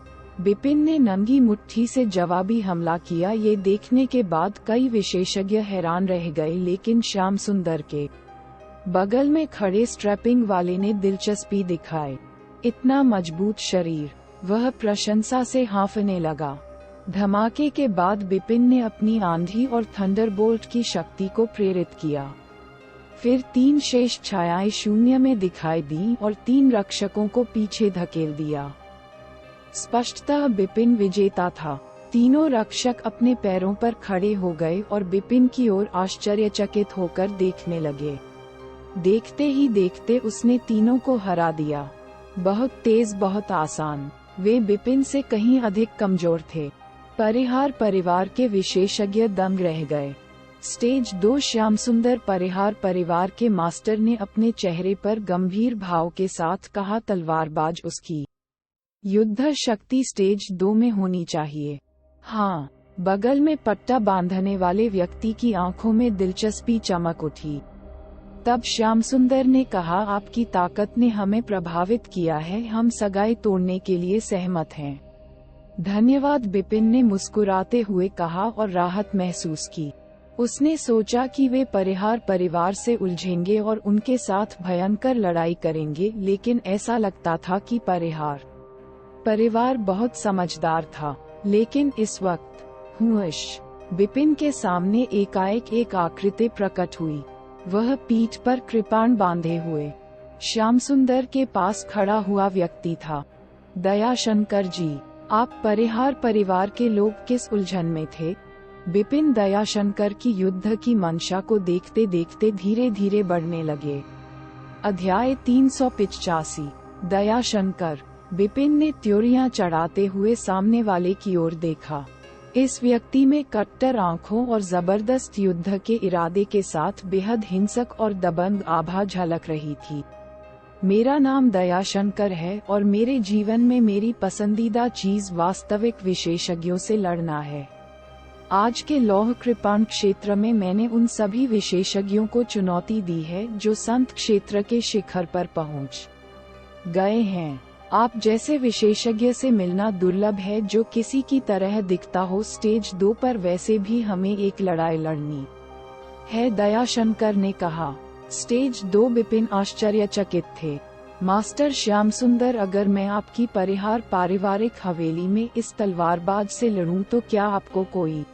बिपिन ने नंगी मुट्ठी से जवाबी हमला किया। ये देखने के बाद कई विशेषज्ञ हैरान रह गए, लेकिन श्याम सुंदर के बगल में खड़े स्ट्रैपिंग वाले ने दिलचस्पी दिखाई। इतना मजबूत शरीर! वह प्रशंसा से हाँफने लगा। धमाके के बाद बिपिन ने अपनी आंधी और थंडरबोल्ट की शक्ति को प्रेरित किया। फिर 3 शेष छायाएं शून्य में दिखाई दी और 3 रक्षकों को पीछे धकेल दिया। स्पष्टतः बिपिन विजेता था। तीनों रक्षक अपने पैरों पर खड़े हो गए और बिपिन की ओर आश्चर्यचकित होकर देखने लगे। देखते ही देखते उसने तीनों को हरा दिया। बहुत तेज, बहुत आसान। वे बिपिन से कहीं अधिक कमजोर थे। परिहार परिवार के विशेषज्ञ दंग रह गए। स्टेज 2 श्याम सुंदर परिहार परिवार के मास्टर ने अपने चेहरे पर गंभीर भाव के साथ कहा, तलवारबाज, उसकी युद्ध शक्ति स्टेज 2 में होनी चाहिए। हाँ, बगल में पट्टा बांधने वाले व्यक्ति की आंखों में दिलचस्पी चमक उठी। तब श्याम सुंदर ने कहा, आपकी ताकत ने हमें प्रभावित किया है, हम सगाई तोड़ने के लिए सहमत हैं। धन्यवाद, बिपिन ने मुस्कुराते हुए कहा और राहत महसूस की। उसने सोचा कि वे परिहार परिवार से उलझेंगे और उनके साथ भयंकर लड़ाई करेंगे, लेकिन ऐसा लगता था कि परिवार बहुत समझदार था। लेकिन इस वक्त हुश बिपिन के सामने एकाएक एक आकृति प्रकट हुई। वह पीठ पर कृपाण बांधे हुए श्याम सुंदर के पास खड़ा हुआ व्यक्ति था। दयाशंकर जी, आप परिहार परिवार के लोग किस उलझन में थे? बिपिन दयाशंकर की युद्ध की मंशा को देखते देखते धीरे धीरे बढ़ने लगे। अध्याय 385। दयाशंकर। बिपिन ने त्योरियां चढ़ाते हुए सामने वाले की ओर देखा। इस व्यक्ति में कट्टर आंखों और जबरदस्त युद्ध के इरादे के साथ बेहद हिंसक और दबंग आभा झलक रही थी। मेरा नाम दयाशंकर है और मेरे जीवन में मेरी पसंदीदा चीज वास्तविक विशेषज्ञों से लड़ना है। आज के लौह कृपाण क्षेत्र में मैंने उन सभी विशेषज्ञों को चुनौती दी है जो संत क्षेत्र के शिखर पर पहुंच गए हैं। आप जैसे विशेषज्ञ से मिलना दुर्लभ है जो किसी की तरह दिखता हो। स्टेज 2 पर वैसे भी हमें एक लड़ाई लड़नी है, दयाशंकर ने कहा। स्टेज 2। बिपिन आश्चर्यचकित थे। मास्टर श्याम सुंदर, अगर मैं आपकी परिहार पारिवारिक हवेली में इस तलवारबाज से लड़ूं तो क्या आपको कोई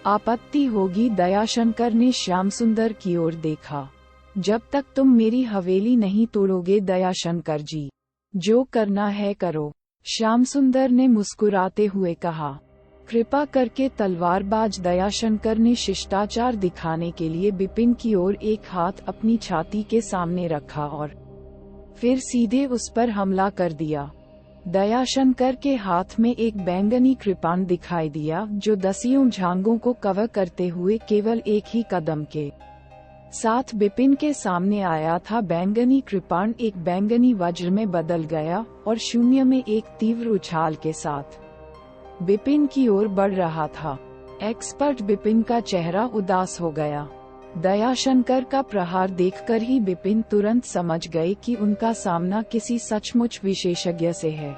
आपत्ति होगी? दयाशंकर ने श्याम सुंदर की ओर देखा। जब तक तुम मेरी हवेली नहीं तोड़ोगे दयाशंकर जी, जो करना है करो, श्याम सुंदर ने मुस्कुराते हुए कहा। कृपा करके तलवारबाज दयाशंकर ने शिष्टाचार दिखाने के लिए बिपिन की ओर एक हाथ अपनी छाती के सामने रखा और फिर सीधे उस पर हमला कर दिया। दयाशंकर के हाथ में एक बैंगनी कृपाण दिखाई दिया जो दसियों झांगों को कवर करते हुए केवल एक ही कदम के साथ बिपिन के सामने आया था। बैंगनी कृपाण एक बैंगनी वज्र में बदल गया और शून्य में एक तीव्र उछाल के साथ बिपिन की ओर बढ़ रहा था। एक्सपर्ट बिपिन का चेहरा उदास हो गया। दयाशंकर का प्रहार देखकर ही बिपिन तुरंत समझ गए कि उनका सामना किसी सचमुच विशेषज्ञ से है।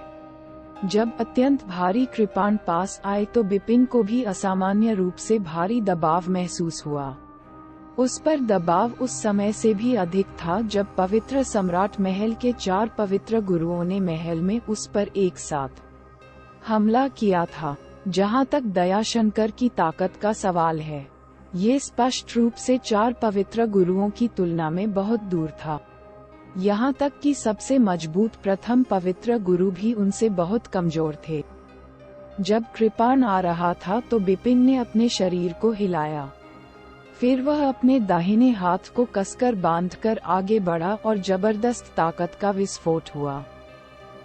जब अत्यंत भारी कृपाण पास आए तो बिपिन को भी असामान्य रूप से भारी दबाव महसूस हुआ। उस पर दबाव उस समय से भी अधिक था जब पवित्र सम्राट महल के 4 पवित्र गुरुओं ने महल में उस पर एक साथ हमला किया था। जहां तक दयाशंकर की ताकत का सवाल है, ये स्पष्ट रूप से 4 पवित्र गुरुओं की तुलना में बहुत दूर था। यहाँ तक कि सबसे मजबूत प्रथम पवित्र गुरु भी उनसे बहुत कमजोर थे। जब कृपाण आ रहा था तो बिपिन ने अपने शरीर को हिलाया। फिर वह अपने दाहिने हाथ को कसकर बांधकर आगे बढ़ा और जबरदस्त ताकत का विस्फोट हुआ।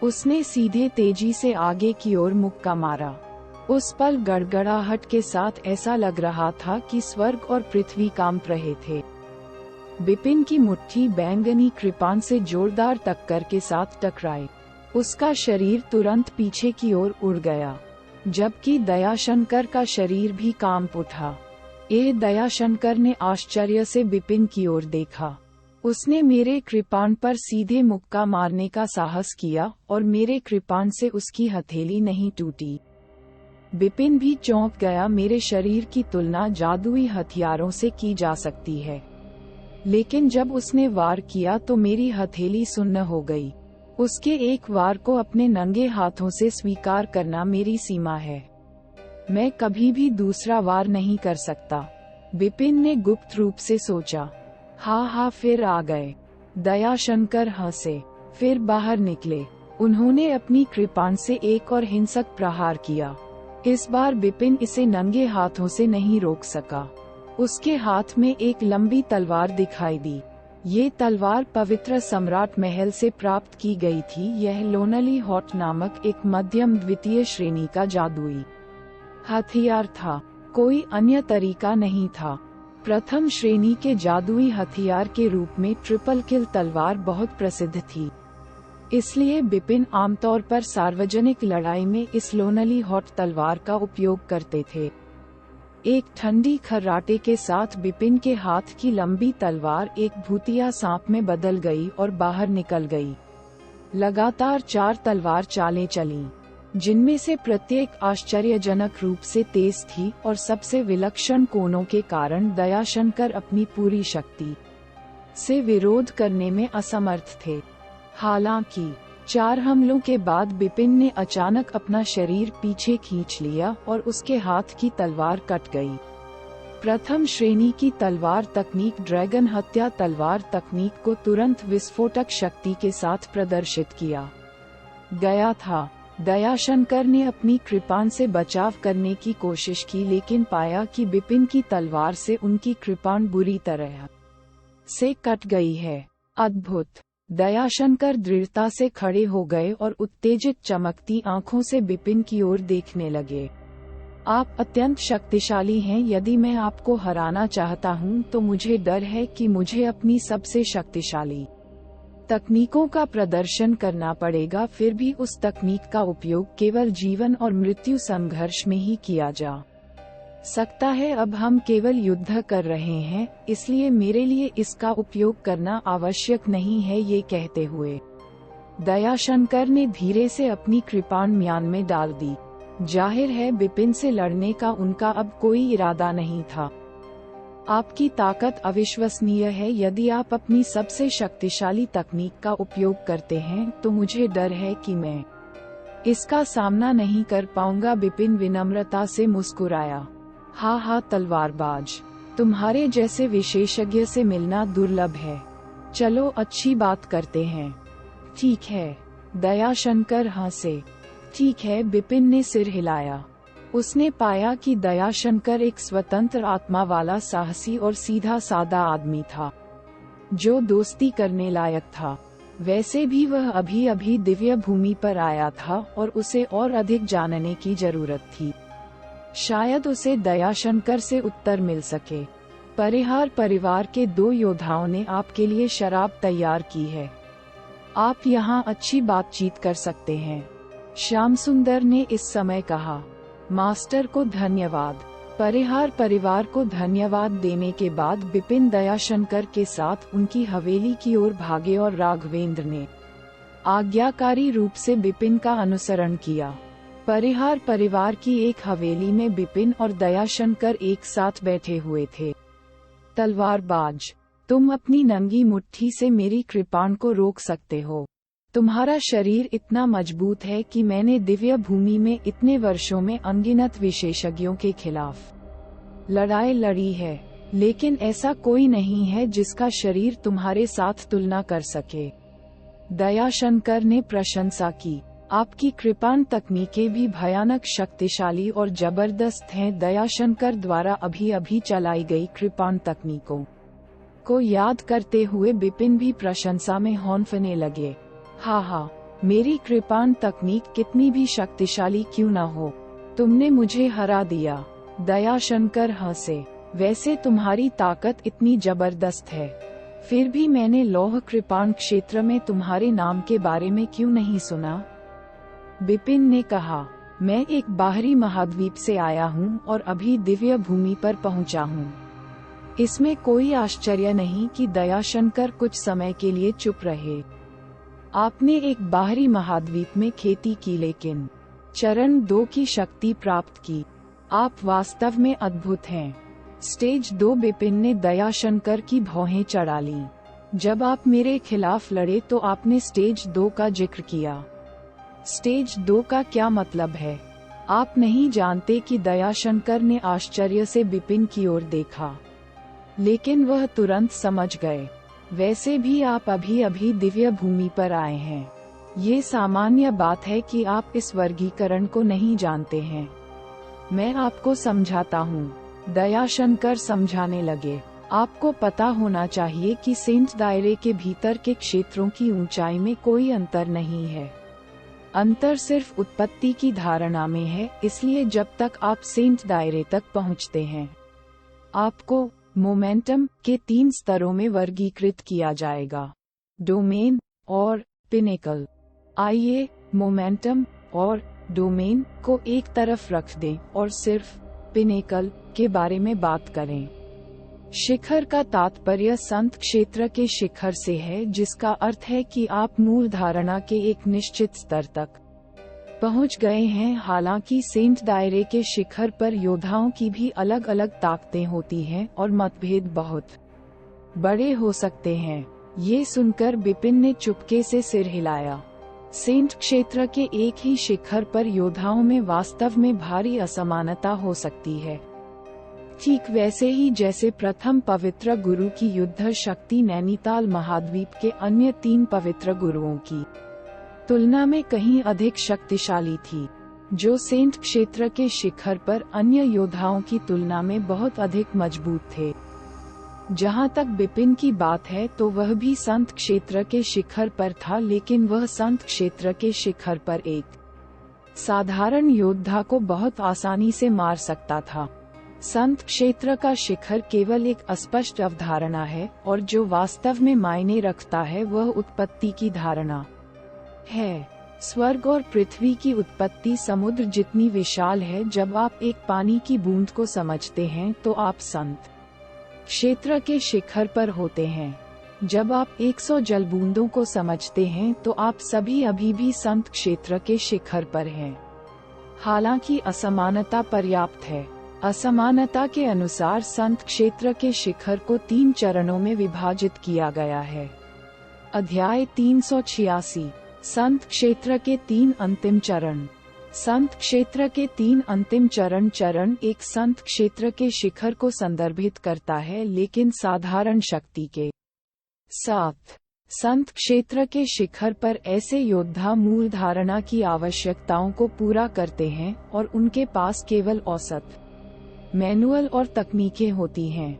उसने सीधे तेजी से आगे की ओर मुक्का मारा। उस पल गड़गड़ाहट के साथ ऐसा लग रहा था कि स्वर्ग और पृथ्वी कांप रहे थे। बिपिन की मुट्ठी बैंगनी कृपाण से जोरदार टक्कर के साथ टकराई। उसका शरीर तुरंत पीछे की ओर उड़ गया, जबकि दयाशंकर का शरीर भी कांप उठा। दयाशंकर ने आश्चर्य से बिपिन की ओर देखा। उसने मेरे कृपाण पर सीधे मुक्का मारने का साहस किया और मेरे कृपाण से उसकी हथेली नहीं टूटी। बिपिन भी चौंक गया। मेरे शरीर की तुलना जादुई हथियारों से की जा सकती है, लेकिन जब उसने वार किया तो मेरी हथेली सुन्न हो गई। उसके एक वार को अपने नंगे हाथों से स्वीकार करना मेरी सीमा है। मैं कभी भी दूसरा वार नहीं कर सकता। बिपिन ने गुप्त रूप से सोचा। हाँ, फिर आ गए। दयाशंकर हंसे, फिर बाहर निकले। उन्होंने अपनी कृपाण से एक और हिंसक प्रहार किया। इस बार बिपिन इसे नंगे हाथों से नहीं रोक सका। उसके हाथ में एक लंबी तलवार दिखाई दी। ये तलवार पवित्र सम्राट महल से प्राप्त की गई थी। यह लोनली हॉट नामक एक मध्यम द्वितीय श्रेणी का जादुई हथियार था। कोई अन्य तरीका नहीं था। प्रथम श्रेणी के जादुई हथियार के रूप में ट्रिपल किल तलवार बहुत प्रसिद्ध थी। इसलिए बिपिन आमतौर पर सार्वजनिक लड़ाई में इस लोनली हॉट तलवार का उपयोग करते थे। एक ठंडी खर्राटे के साथ बिपिन के हाथ की लंबी तलवार एक भूतिया सांप में बदल गई और बाहर निकल गई। लगातार 4 तलवार चालें चलीं, जिनमें से प्रत्येक आश्चर्यजनक रूप से तेज थी और सबसे विलक्षण कोणों के कारण दयाशंकर अपनी पूरी शक्ति से विरोध करने में असमर्थ थे। हालांकि 4 हमलों के बाद बिपिन ने अचानक अपना शरीर पीछे खींच लिया और उसके हाथ की तलवार कट गई। प्रथम श्रेणी की तलवार तकनीक ड्रैगन हत्या तलवार तकनीक को तुरंत विस्फोटक शक्ति के साथ प्रदर्शित किया गया था। दयाशंकर ने अपनी कृपाण से बचाव करने की कोशिश की, लेकिन पाया कि बिपिन की तलवार से उनकी कृपाण बुरी तरह से कट गई है। अद्भुत! दयाशंकर दृढ़ता से खड़े हो गए और उत्तेजित चमकती आंखों से बिपिन की ओर देखने लगे। आप अत्यंत शक्तिशाली हैं। यदि मैं आपको हराना चाहता हूं तो मुझे डर है कि मुझे अपनी सबसे शक्तिशाली तकनीकों का प्रदर्शन करना पड़ेगा। फिर भी उस तकनीक का उपयोग केवल जीवन और मृत्यु संघर्ष में ही किया जा सकता है। अब हम केवल युद्ध कर रहे हैं, इसलिए मेरे लिए इसका उपयोग करना आवश्यक नहीं है। ये कहते हुए दयाशंकर ने धीरे से अपनी कृपाण म्यान में डाल दी। जाहिर है बिपिन से लड़ने का उनका अब कोई इरादा नहीं था। आपकी ताकत अविश्वसनीय है। यदि आप अपनी सबसे शक्तिशाली तकनीक का उपयोग करते हैं तो मुझे डर है कि मैं इसका सामना नहीं कर पाऊंगा। बिपिन विनम्रता से मुस्कुराया। हाँ तलवारबाज, तुम्हारे जैसे विशेषज्ञ से मिलना दुर्लभ है। चलो अच्छी बात करते हैं। ठीक है, दयाशंकर हंसे। ठीक है, बिपिन ने सिर हिलाया। उसने पाया कि दयाशंकर एक स्वतंत्र आत्मा वाला साहसी और सीधा सादा आदमी था, जो दोस्ती करने लायक था। वैसे भी वह अभी अभी दिव्य भूमि पर आया था और उसे और अधिक जानने की जरूरत थी। शायद उसे दयाशंकर से उत्तर मिल सके। परिहार परिवार के 2 योद्धाओं ने आपके लिए शराब तैयार की है। आप यहाँ अच्छी बातचीत कर सकते हैं। श्याम सुंदर ने इस समय कहा। मास्टर को धन्यवाद। परिहार परिवार को धन्यवाद देने के बाद बिपिन दयाशंकर के साथ उनकी हवेली की ओर भागे और राघवेंद्र ने आज्ञाकारी रूप से बिपिन का अनुसरण किया। परिहार परिवार की एक हवेली में बिपिन और दयाशंकर एक साथ बैठे हुए थे। तलवारबाज, तुम अपनी नंगी मुट्ठी से मेरी कृपाण को रोक सकते हो। तुम्हारा शरीर इतना मजबूत है कि मैंने दिव्य भूमि में इतने वर्षों में अनगिनत विशेषज्ञों के खिलाफ लड़ाई लड़ी है, लेकिन ऐसा कोई नहीं है जिसका शरीर तुम्हारे साथ तुलना कर सके। दयाशंकर ने प्रशंसा की। आपकी कृपाण तकनीकें भी भयानक शक्तिशाली और जबरदस्त हैं। दयाशंकर द्वारा अभी अभी चलाई गई कृपाण तकनीकों को याद करते हुए बिपिन भी प्रशंसा में हौंफने लगे। हाँ, मेरी कृपाण तकनीक कितनी भी शक्तिशाली क्यों न हो, तुमने मुझे हरा दिया। दयाशंकर हंसे। वैसे तुम्हारी ताकत इतनी जबरदस्त है, फिर भी मैंने लौह कृपाण क्षेत्र में तुम्हारे नाम के बारे में क्यों नहीं सुना? बिपिन ने कहा। मैं एक बाहरी महाद्वीप से आया हूँ और अभी दिव्य भूमि पर पहुँचा हूँ। इसमें कोई आश्चर्य नहीं कि दयाशंकर कुछ समय के लिए चुप रहे। आपने एक बाहरी महाद्वीप में खेती की, लेकिन चरण 2 की शक्ति प्राप्त की। आप वास्तव में अद्भुत हैं। स्टेज 2 बिपिन ने दयाशंकर की भौहें चढ़ा ली। जब आप मेरे खिलाफ लड़े तो आपने स्टेज 2 का जिक्र किया। स्टेज 2 का क्या मतलब है? आप नहीं जानते कि दयाशंकर ने आश्चर्य से बिपिन की ओर देखा, लेकिन वह तुरंत समझ गए। वैसे भी आप अभी अभी दिव्य भूमि पर आए हैं। ये सामान्य बात है कि आप इस वर्गीकरण को नहीं जानते हैं। मैं आपको समझाता हूँ। दयाशंकर समझाने लगे। आपको पता होना चाहिए कि सेंट दायरे के भीतर के क्षेत्रों की ऊंचाई में कोई अंतर नहीं है। अंतर सिर्फ उत्पत्ति की धारणा में है। इसलिए जब तक आप सेंट दायरे तक पहुंचते हैं, आपको मोमेंटम के 3 स्तरों में वर्गीकृत किया जाएगा, डोमेन और पिनेकल। आइए मोमेंटम और डोमेन को एक तरफ रख दें और सिर्फ पिनेकल के बारे में बात करें। शिखर का तात्पर्य संत क्षेत्र के शिखर से है, जिसका अर्थ है कि आप मूल धारणा के एक निश्चित स्तर तक पहुंच गए हैं। हालांकि सेंट दायरे के शिखर पर योद्धाओं की भी अलग अलग ताकतें होती हैं और मतभेद बहुत बड़े हो सकते हैं। ये सुनकर बिपिन ने चुपके से सिर हिलाया। सेंट क्षेत्र के एक ही शिखर पर योद्धाओं में वास्तव में भारी असमानता हो सकती है, ठीक वैसे ही जैसे प्रथम पवित्र गुरु की युद्ध शक्ति नैनीताल महाद्वीप के अन्य 3 पवित्र गुरुओं की तुलना में कहीं अधिक शक्तिशाली थी, जो सेंट क्षेत्र के शिखर पर अन्य योद्धाओं की तुलना में बहुत अधिक मजबूत थे। जहां तक बिपिन की बात है तो वह भी संत क्षेत्र के शिखर पर था, लेकिन वह संत क्षेत्र के शिखर पर एक साधारण योद्धा को बहुत आसानी से मार सकता था। संत क्षेत्र का शिखर केवल एक अस्पष्ट अवधारणा है, और जो वास्तव में मायने रखता है वह उत्पत्ति की धारणा है। स्वर्ग और पृथ्वी की उत्पत्ति समुद्र जितनी विशाल है। जब आप एक पानी की बूंद को समझते हैं तो आप संत क्षेत्र के शिखर पर होते हैं। जब आप 100 जल बूंदों को समझते हैं तो आप सभी अभी भी संत क्षेत्र के शिखर पर हैं। हालांकि असमानता पर्याप्त है। असमानता के अनुसार संत क्षेत्र के शिखर को 3 चरणों में विभाजित किया गया है। अध्याय 386 संत क्षेत्र के 3 अंतिम चरण। संत क्षेत्र के 3 अंतिम चरण। चरण 1 संत क्षेत्र के शिखर को संदर्भित करता है, लेकिन साधारण शक्ति के साथ। संत क्षेत्र के शिखर पर ऐसे योद्धा मूल धारणा की आवश्यकताओं को पूरा करते हैं और उनके पास केवल औसत मैनुअल और तकनीकें होती हैं।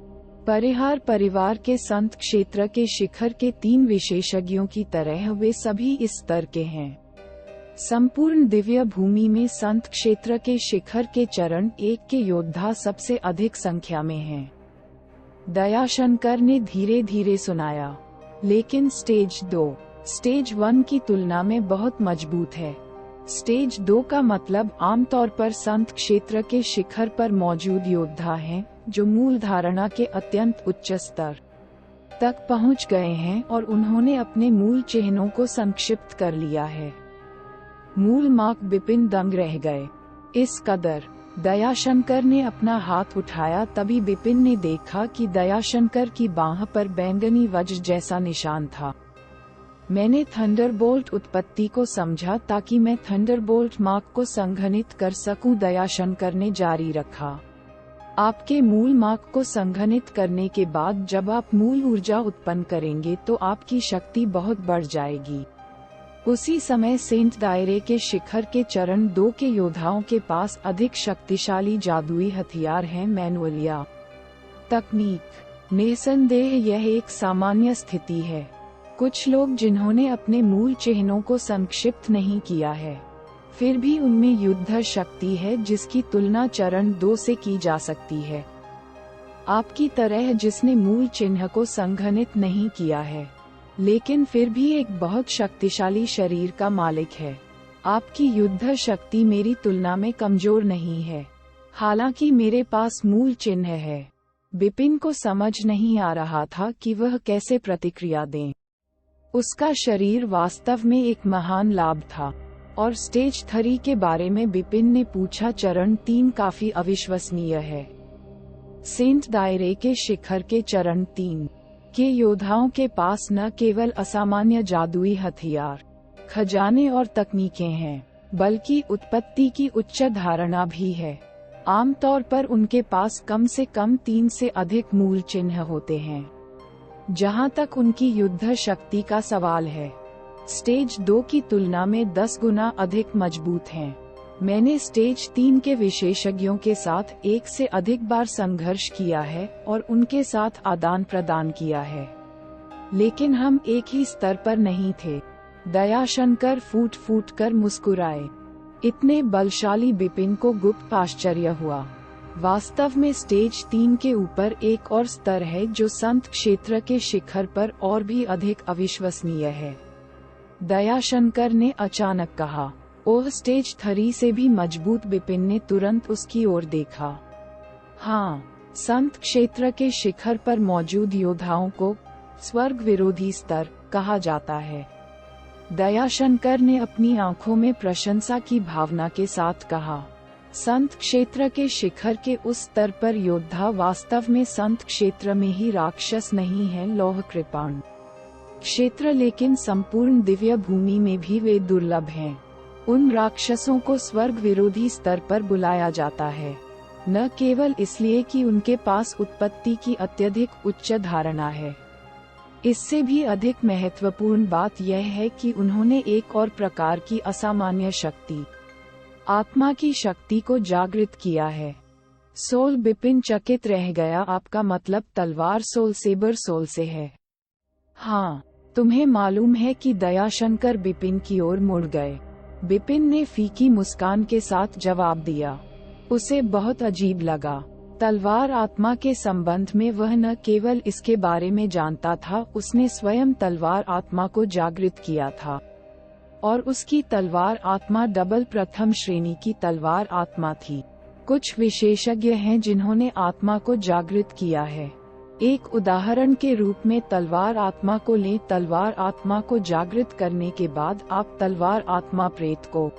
परिहार परिवार के संत क्षेत्र के शिखर के 3 विशेषज्ञों की तरह वे सभी इस स्तर के हैं। संपूर्ण दिव्य भूमि में संत क्षेत्र के शिखर के चरण 1 के योद्धा सबसे अधिक संख्या में हैं। दयाशंकर ने धीरे धीरे सुनाया। लेकिन स्टेज 2 स्टेज 1 की तुलना में बहुत मजबूत है। स्टेज 2 का मतलब आमतौर पर संत क्षेत्र के शिखर पर मौजूद योद्धा हैं, जो मूल धारणा के अत्यंत उच्च स्तर तक पहुंच गए हैं और उन्होंने अपने मूल चिन्हों को संक्षिप्त कर लिया है। मूल मार्क बिपिन दंग रह गए। इस कदर। दयाशंकर ने अपना हाथ उठाया, तभी बिपिन ने देखा कि दयाशंकर की बाह पर बैंगनी वज्र जैसा निशान था। मैंने थंडरबोल्ट उत्पत्ति को समझा ताकि मैं थंडरबोल्ट मार्क को संघनित कर सकूं, दयाशंकर ने जारी रखा। आपके मूल मार्क को संघनित करने के बाद जब आप मूल ऊर्जा उत्पन्न करेंगे तो आपकी शक्ति बहुत बढ़ जाएगी। उसी समय सेंट दायरे के शिखर के चरण 2 के योद्धाओं के पास अधिक शक्तिशाली जादुई हथियार हैं, मैनुअल या तकनीक। निसंदेह यह एक सामान्य स्थिति है। कुछ लोग जिन्होंने अपने मूल चिन्हों को संक्षिप्त नहीं किया है, फिर भी उनमें युद्ध शक्ति है जिसकी तुलना चरण 2 से की जा सकती है। आपकी तरह जिसने मूल चिन्ह को संघनित नहीं किया है, लेकिन फिर भी एक बहुत शक्तिशाली शरीर का मालिक है। आपकी युद्ध शक्ति मेरी तुलना में कमजोर नहीं है, हालांकि मेरे पास मूल चिन्ह है। बिपिन को समझ नहीं आ रहा था कि वह कैसे प्रतिक्रिया दें। उसका शरीर वास्तव में एक महान लाभ था। और स्टेज 3 के बारे में बिपिन ने पूछा। चरण 3 काफी अविश्वसनीय है। सेंट दायरे के शिखर के चरण 3 के योद्धाओं के पास न केवल असामान्य जादुई हथियार, खजाने और तकनीकें हैं, बल्कि उत्पत्ति की उच्च धारणा भी है। आमतौर पर उनके पास कम से कम 3 से अधिक मूल चिन्ह होते हैं। जहां तक उनकी युद्ध शक्ति का सवाल है, स्टेज 2 की तुलना में 10 गुना अधिक मजबूत हैं। मैंने स्टेज 3 के विशेषज्ञों के साथ 1 से अधिक बार संघर्ष किया है और उनके साथ आदान प्रदान किया है, लेकिन हम एक ही स्तर पर नहीं थे। दयाशंकर फूट फूट कर मुस्कुराए। इतने बलशाली बिपिन को गुप्त आश्चर्य हुआ। वास्तव में स्टेज 3 के ऊपर एक और स्तर है जो संत क्षेत्र के शिखर पर और भी अधिक अविश्वसनीय है, दयाशंकर ने अचानक कहा। ओह, स्टेज 3 से भी मजबूत। बिपिन ने तुरंत उसकी ओर देखा। हाँ, संत क्षेत्र के शिखर पर मौजूद योद्धाओं को स्वर्ग विरोधी स्तर कहा जाता है। दयाशंकर ने अपनी आंखों में प्रशंसा की भावना के साथ कहा, संत क्षेत्र के शिखर के उस स्तर पर योद्धा वास्तव में संत क्षेत्र में ही राक्षस नहीं है लौह कृपाण क्षेत्र, लेकिन संपूर्ण दिव्य भूमि में भी वे दुर्लभ हैं। उन राक्षसों को स्वर्ग विरोधी स्तर पर बुलाया जाता है, न केवल इसलिए कि उनके पास उत्पत्ति की अत्यधिक उच्च धारणा है। इससे भी अधिक महत्वपूर्ण बात यह है कि उन्होंने एक और प्रकार की असामान्य शक्ति, आत्मा की शक्ति को जागृत किया है। सोल बिपिन चकित रह गया, आपका मतलब तलवार सोल सेबर सोल से है? हाँ, तुम्हें मालूम है कि दयाशंकर बिपिन की ओर मुड़ गए। बिपिन ने फीकी मुस्कान के साथ जवाब दिया। उसे बहुत अजीब लगा। तलवार आत्मा के संबंध में वह न केवल इसके बारे में जानता था, उसने स्वयं तलवार आत्मा को जागृत किया था, और उसकी तलवार आत्मा डबल प्रथम श्रेणी की तलवार आत्मा थी। कुछ विशेषज्ञ हैं जिन्होंने आत्मा को जागृत किया है। एक उदाहरण के रूप में तलवार आत्मा को लें। तलवार आत्मा को जागृत करने के बाद आप तलवार आत्मा प्रेत को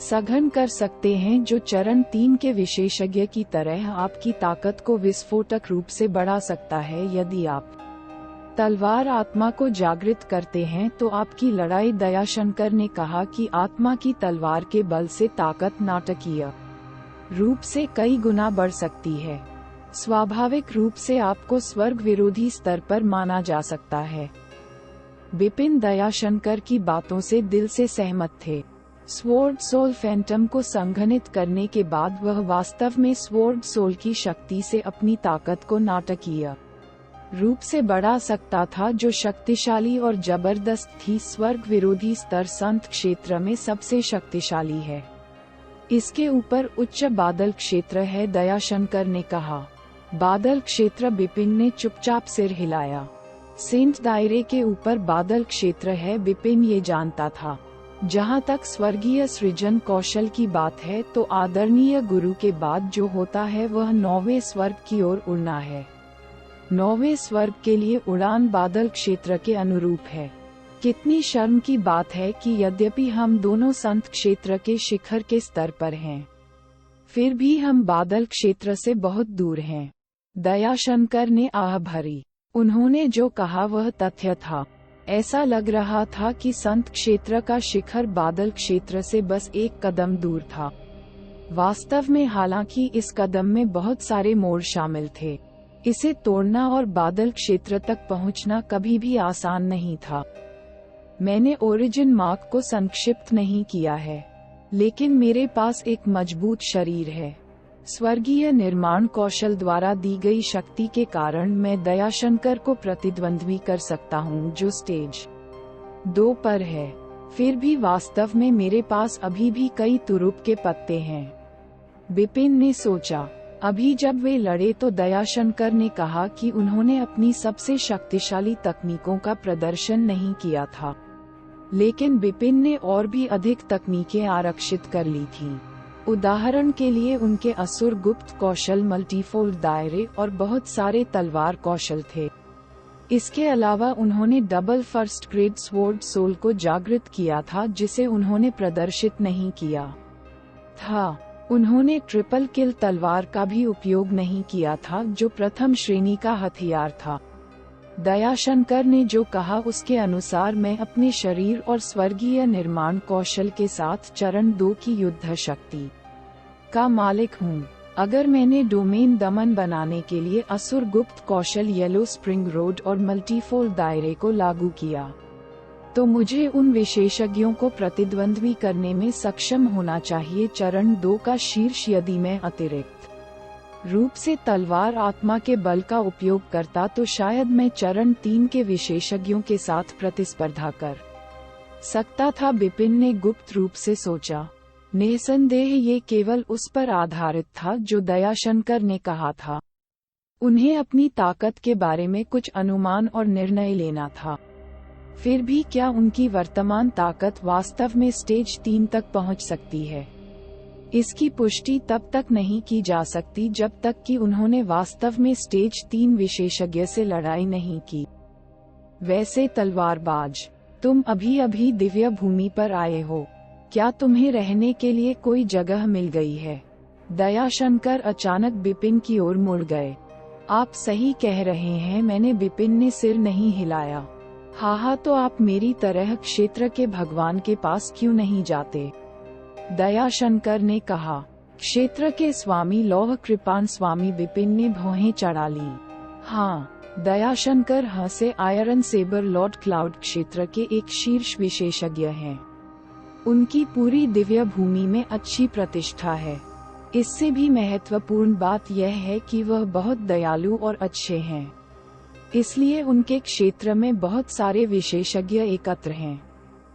सघन कर सकते हैं, जो चरण 3 के विशेषज्ञ की तरह आपकी ताकत को विस्फोटक रूप से बढ़ा सकता है। यदि आप तलवार आत्मा को जागृत करते हैं तो आपकी लड़ाई, दयाशंकर ने कहा, कि आत्मा की तलवार के बल से ताकत नाटकीय रूप से कई गुना बढ़ सकती है। स्वाभाविक रूप से आपको स्वर्ग विरोधी स्तर पर माना जा सकता है। बिपिन दयाशंकर की बातों से दिल से सहमत थे। स्वॉर्ड सोल फैंटम को संघनित करने के बाद वह वास्तव में स्वॉर्ड सोल की शक्ति से अपनी ताकत को नाटकीय रूप से बढ़ा सकता था, जो शक्तिशाली और जबरदस्त थी। स्वर्ग विरोधी स्तर संत क्षेत्र में सबसे शक्तिशाली है। इसके ऊपर उच्च बादल क्षेत्र है, दयाशंकर ने कहा। बादल क्षेत्र? बिपिन ने चुपचाप सिर हिलाया। सेंट दायरे के ऊपर बादल क्षेत्र है, बिपिन ये जानता था। जहाँ तक स्वर्गीय सृजन कौशल की बात है, तो आदरणीय गुरु के बाद जो होता है वह 9वें स्वर्ग की ओर उड़ना है। 9वें स्वर्ग के लिए उड़ान बादल क्षेत्र के अनुरूप है। कितनी शर्म की बात है कि यद्यपि हम दोनों संत क्षेत्र के शिखर के स्तर पर हैं, फिर भी हम बादल क्षेत्र से बहुत दूर हैं। दयाशंकर ने आह भरी। उन्होंने जो कहा वह तथ्य था। ऐसा लग रहा था कि संत क्षेत्र का शिखर बादल क्षेत्र से बस एक कदम दूर था। वास्तव में हालांकि इस कदम में बहुत सारे मोड़ शामिल थे। इसे तोड़ना और बादल क्षेत्र तक पहुंचना कभी भी आसान नहीं था। मैंने ओरिजिन मार्क को संक्षिप्त नहीं किया है, लेकिन मेरे पास एक मजबूत शरीर है। स्वर्गीय निर्माण कौशल द्वारा दी गई शक्ति के कारण मैं दयाशंकर को प्रतिद्वंद्वी कर सकता हूँ, जो स्टेज 2 पर है। फिर भी वास्तव में मेरे पास अभी भी कई तुरुप के पत्ते हैं। बिपिन ने सोचा। अभी जब वे लड़े तो दयाशंकर ने कहा कि उन्होंने अपनी सबसे शक्तिशाली तकनीकों का प्रदर्शन नहीं किया था, लेकिन बिपिन ने और भी अधिक तकनीकें आरक्षित कर ली थीं। उदाहरण के लिए उनके असुर गुप्त कौशल, मल्टीफोल्ड दायरे और बहुत सारे तलवार कौशल थे। इसके अलावा उन्होंने double first grade sword soul को जागृत किया था, जिसे उन्होंने प्रदर्शित नहीं किया था। उन्होंने ट्रिपल किल तलवार का भी उपयोग नहीं किया था, जो प्रथम श्रेणी का हथियार था। दयाशंकर ने जो कहा उसके अनुसार मैं अपने शरीर और स्वर्गीय निर्माण कौशल के साथ चरण 2 की युद्ध शक्ति का मालिक हूँ। अगर मैंने डोमेन दमन बनाने के लिए असुर गुप्त कौशल, येलो स्प्रिंग रोड और मल्टीफोल्ड दायरे को लागू किया, तो मुझे उन विशेषज्ञों को प्रतिद्वंद्वी करने में सक्षम होना चाहिए। चरण 2 का शीर्ष यदि मैं अतिरिक्त रूप से तलवार आत्मा के बल का उपयोग करता तो शायद मैं चरण 3 के विशेषज्ञों के साथ प्रतिस्पर्धा कर सकता था। बिपिन ने गुप्त रूप से सोचा। निसंदेह ये केवल उस पर आधारित था जो दयाशंकर ने कहा था। उन्हें अपनी ताकत के बारे में कुछ अनुमान और निर्णय लेना था। फिर भी क्या उनकी वर्तमान ताकत वास्तव में स्टेज 3 तक पहुंच सकती है? इसकी पुष्टि तब तक नहीं की जा सकती जब तक कि उन्होंने वास्तव में स्टेज 3 विशेषज्ञ से लड़ाई नहीं की। वैसे तलवारबाज, तुम अभी अभी दिव्य भूमि पर आए हो, क्या तुम्हें रहने के लिए कोई जगह मिल गई है? दयाशंकर अचानक बिपिन की ओर मुड़ गए। आप सही कह रहे हैं, मैंने बिपिन ने सिर नहीं हिलाया। हाँ, तो आप मेरी तरह क्षेत्र के भगवान के पास क्यों नहीं जाते? दयाशंकर ने कहा। क्षेत्र के स्वामी लौह कृपाण स्वामी बिपिन ने भौहें चढ़ा ली। हाँ, दयाशंकर हंसे। आयरन सेबर लॉर्ड क्लाउड क्षेत्र के एक शीर्ष विशेषज्ञ हैं। उनकी पूरी दिव्य भूमि में अच्छी प्रतिष्ठा है। इससे भी महत्वपूर्ण बात यह है कि वह बहुत दयालु और अच्छे हैं, इसलिए उनके क्षेत्र में बहुत सारे विशेषज्ञ एकत्र हैं।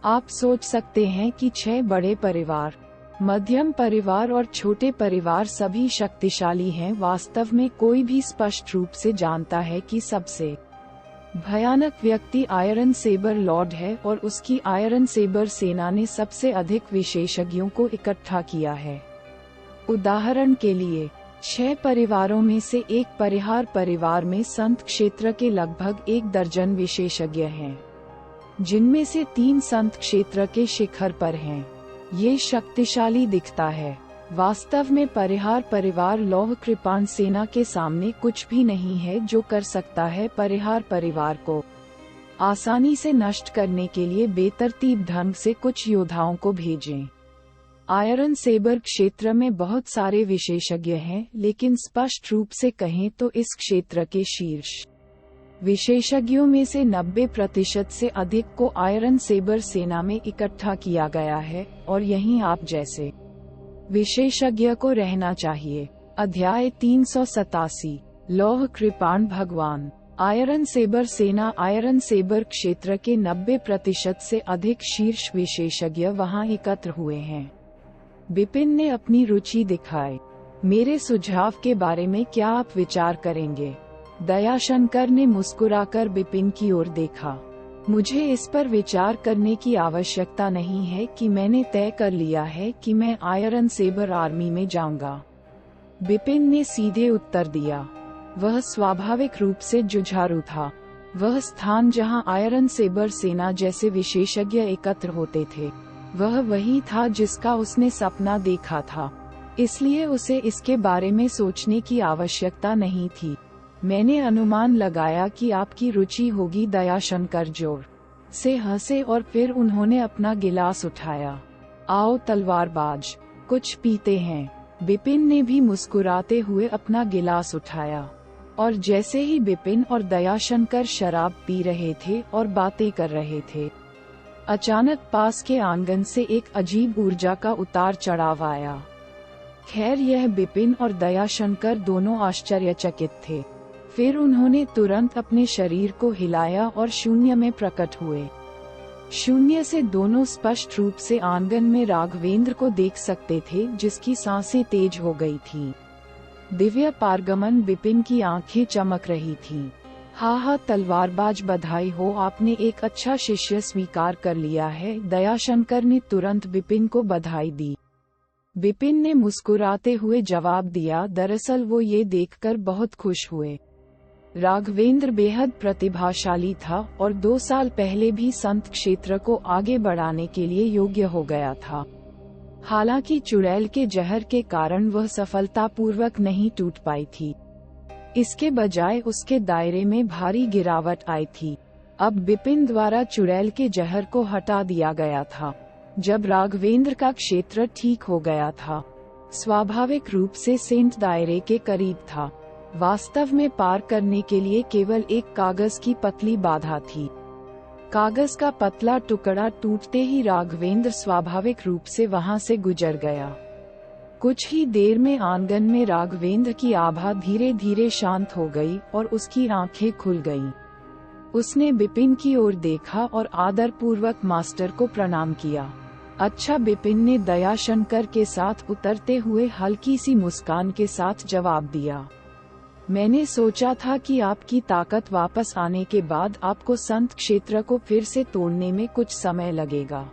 आप सोच सकते हैं कि 6 बड़े परिवार, मध्यम परिवार और छोटे परिवार सभी शक्तिशाली हैं। वास्तव में कोई भी स्पष्ट रूप से जानता है कि सबसे भयानक व्यक्ति आयरन सेबर लॉर्ड है और उसकी आयरन सेबर सेना ने सबसे अधिक विशेषज्ञों को इकट्ठा किया है। उदाहरण के लिए 6 परिवारों में से एक परिहार परिवार में संत क्षेत्र के लगभग 1 दर्जन विशेषज्ञ हैं, जिनमें से 3 संत क्षेत्र के शिखर पर हैं। ये शक्तिशाली दिखता है। वास्तव में परिहार परिवार लौह कृपाण सेना के सामने कुछ भी नहीं है जो कर सकता है। परिहार परिवार को आसानी से नष्ट करने के लिए बेतरतीब ढंग से कुछ योद्धाओं को भेजें। आयरन सेबर क्षेत्र में बहुत सारे विशेषज्ञ हैं, लेकिन स्पष्ट रूप से कहें तो इस क्षेत्र के शीर्ष विशेषज्ञों में से 90% से अधिक को आयरन सेबर सेना में इकट्ठा किया गया है और यहीं आप जैसे विशेषज्ञ को रहना चाहिए। अध्याय 387 लौह कृपाण भगवान। आयरन सेबर सेना। आयरन सेबर क्षेत्र के 90% से अधिक शीर्ष विशेषज्ञ वहां एकत्र हुए हैं। बिपिन ने अपनी रुचि दिखाई। मेरे सुझाव के बारे में क्या आप विचार करेंगे? दयाशंकर ने मुस्कुराकर बिपिन की ओर देखा। मुझे इस पर विचार करने की आवश्यकता नहीं है कि मैंने तय कर लिया है कि मैं आयरन सेबर आर्मी में जाऊंगा। बिपिन ने सीधे उत्तर दिया। वह स्वाभाविक रूप से जुझारू था। वह स्थान जहां आयरन सेबर सेना जैसे विशेषज्ञ एकत्र होते थे, वह वही था जिसका उसने सपना देखा था, इसलिए उसे इसके बारे में सोचने की आवश्यकता नहीं थी। मैंने अनुमान लगाया कि आपकी रुचि होगी। दयाशंकर जोर से हंसे और फिर उन्होंने अपना गिलास उठाया। आओ तलवारबाज, कुछ पीते हैं। बिपिन ने भी मुस्कुराते हुए अपना गिलास उठाया, और जैसे ही बिपिन और दयाशंकर शराब पी रहे थे और बातें कर रहे थे, अचानक पास के आंगन से एक अजीब ऊर्जा का उतार चढ़ाव आया। खैर, यह बिपिन और दयाशंकर दोनों आश्चर्यचकित थे। फिर उन्होंने तुरंत अपने शरीर को हिलाया और शून्य में प्रकट हुए। शून्य से दोनों स्पष्ट रूप से आंगन में राघवेंद्र को देख सकते थे, जिसकी सांसें तेज हो गई थीं। दिव्य पारगमन। बिपिन की आंखें चमक रही थीं। हा तलवारबाज, बधाई हो, आपने एक अच्छा शिष्य स्वीकार कर लिया है। दयाशंकर ने तुरंत बिपिन को बधाई दी। बिपिन ने मुस्कुराते हुए जवाब दिया, दरअसल वो ये देखकर बहुत खुश हुए। राघवेंद्र बेहद प्रतिभाशाली था और 2 साल पहले भी संत क्षेत्र को आगे बढ़ाने के लिए योग्य हो गया था। हालांकि चुड़ैल के जहर के कारण वह सफलतापूर्वक नहीं टूट पाई थी। इसके बजाय उसके दायरे में भारी गिरावट आई थी। अब बिपिन द्वारा चुड़ैल के जहर को हटा दिया गया था। जब राघवेंद्र का क्षेत्र ठीक हो गया था, स्वाभाविक रूप से सेंट दायरे के करीब था। वास्तव में पार करने के लिए केवल एक कागज की पतली बाधा थी। कागज का पतला टुकड़ा टूटते ही राघवेंद्र स्वाभाविक रूप से वहां से गुजर गया। कुछ ही देर में आंगन में राघवेंद्र की आभा धीरे धीरे शांत हो गई और उसकी आंखें खुल गईं। उसने बिपिन की ओर देखा और आदरपूर्वक मास्टर को प्रणाम किया। अच्छा, बिपिन ने दयाशंकर के साथ उतरते हुए हल्की सी मुस्कान के साथ जवाब दिया। मैंने सोचा था कि आपकी ताकत वापस आने के बाद आपको संत क्षेत्र को फिर से तोड़ने में कुछ समय लगेगा।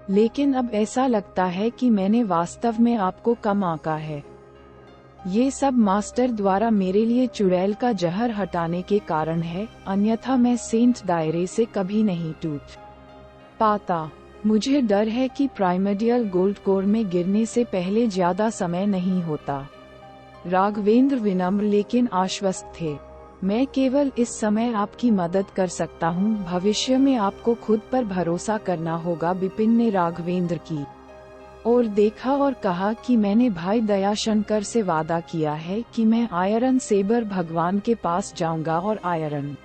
लेकिन अब ऐसा लगता है कि मैंने वास्तव में आपको कम आंका है। ये सब मास्टर द्वारा मेरे लिए चुड़ैल का जहर हटाने के कारण है, अन्यथा मैं सेंट दायरे से कभी नहीं टूट पाता। मुझे डर है कि प्राइमर्डियल गोल्ड कोर में गिरने से पहले ज्यादा समय नहीं होता। राघवेंद्र विनम्र लेकिन आश्वस्त थे। मैं केवल इस समय आपकी मदद कर सकता हूँ, भविष्य में आपको खुद पर भरोसा करना होगा। विपिन ने राघवेंद्र की और देखा और कहा कि मैंने भाई दयाशंकर से वादा किया है कि मैं आयरन सेबर भगवान के पास जाऊंगा और आयरन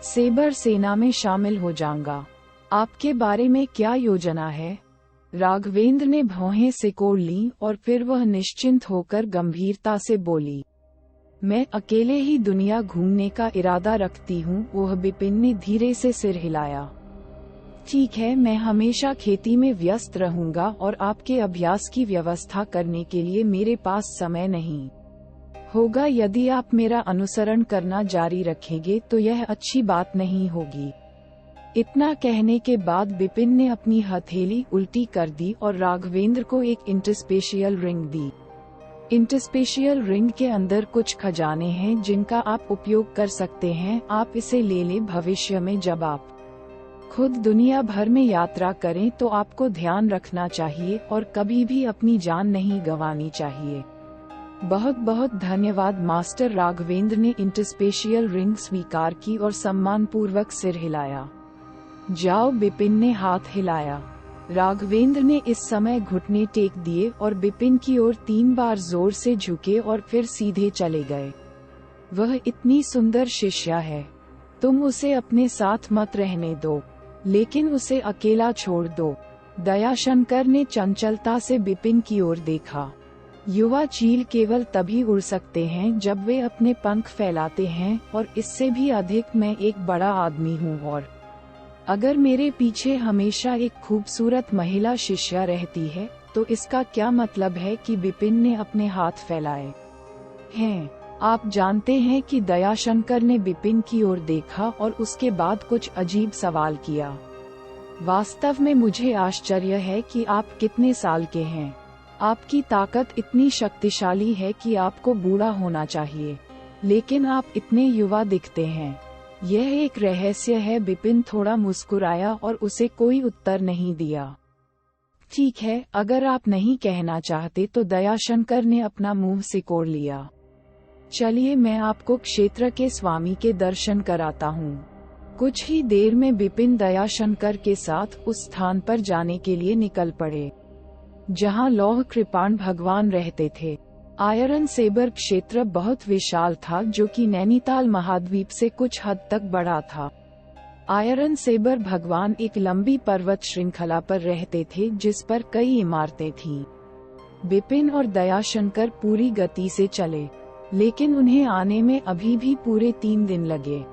सेबर सेना में शामिल हो जाऊंगा। आपके बारे में क्या योजना है? राघवेंद्र ने भौहें सिकोड़ ली और फिर वह निश्चिंत होकर गंभीरता से बोली, मैं अकेले ही दुनिया घूमने का इरादा रखती हूँ। वह विपिन ने धीरे से सिर हिलाया। ठीक है, मैं हमेशा खेती में व्यस्त रहूंगा और आपके अभ्यास की व्यवस्था करने के लिए मेरे पास समय नहीं होगा। यदि आप मेरा अनुसरण करना जारी रखेंगे तो यह अच्छी बात नहीं होगी। इतना कहने के बाद विपिन ने अपनी हथेली उल्टी कर दी और राघवेंद्र को एक इंटरस्पेशियल रिंग दी। इंटरस्पेशियल रिंग के अंदर कुछ खजाने हैं जिनका आप उपयोग कर सकते हैं। आप इसे ले लें। भविष्य में जब आप खुद दुनिया भर में यात्रा करें तो आपको ध्यान रखना चाहिए और कभी भी अपनी जान नहीं गंवानी चाहिए। बहुत बहुत धन्यवाद मास्टर। राघवेंद्र ने इंटरस्पेशियल रिंग स्वीकार की और सम्मानपूर्वक सिर हिलाया। जाओ, विपिन ने हाथ हिलाया। राघवेंद्र ने इस समय घुटने टेक दिए और विपिन की ओर 3 बार जोर से झुके और फिर सीधे चले गए। वह इतनी सुंदर शिष्या है, तुम उसे अपने साथ मत रहने दो, लेकिन उसे अकेला छोड़ दो। दयाशंकर ने चंचलता से विपिन की ओर देखा। युवा चील केवल तभी उड़ सकते हैं जब वे अपने पंख फैलाते हैं, और इससे भी अधिक मैं एक बड़ा आदमी हूँ। और अगर मेरे पीछे हमेशा एक खूबसूरत महिला शिष्या रहती है तो इसका क्या मतलब है कि विपिन ने अपने हाथ फैलाए हैं। आप जानते हैं कि दयाशंकर ने विपिन की ओर देखा और उसके बाद कुछ अजीब सवाल किया। वास्तव में मुझे आश्चर्य है कि आप कितने साल के हैं। आपकी ताकत इतनी शक्तिशाली है कि आपको बूढ़ा होना चाहिए, लेकिन आप इतने युवा दिखते हैं। यह एक रहस्य है। विपिन थोड़ा मुस्कुराया और उसे कोई उत्तर नहीं दिया। ठीक है, अगर आप नहीं कहना चाहते तो दयाशंकर ने अपना मुंह सिकोड़ लिया। चलिए, मैं आपको क्षेत्र के स्वामी के दर्शन कराता हूँ। कुछ ही देर में विपिन दयाशंकर के साथ उस स्थान पर जाने के लिए निकल पड़े जहाँ लौह कृपाण भगवान रहते थे। आयरन सेबर क्षेत्र बहुत विशाल था, जो कि नैनीताल महाद्वीप से कुछ हद तक बड़ा था। आयरन सेबर भगवान एक लंबी पर्वत श्रृंखला पर रहते थे जिस पर कई इमारतें थीं। विपिन और दयाशंकर पूरी गति से चले, लेकिन उन्हें आने में अभी भी पूरे 3 दिन लगे।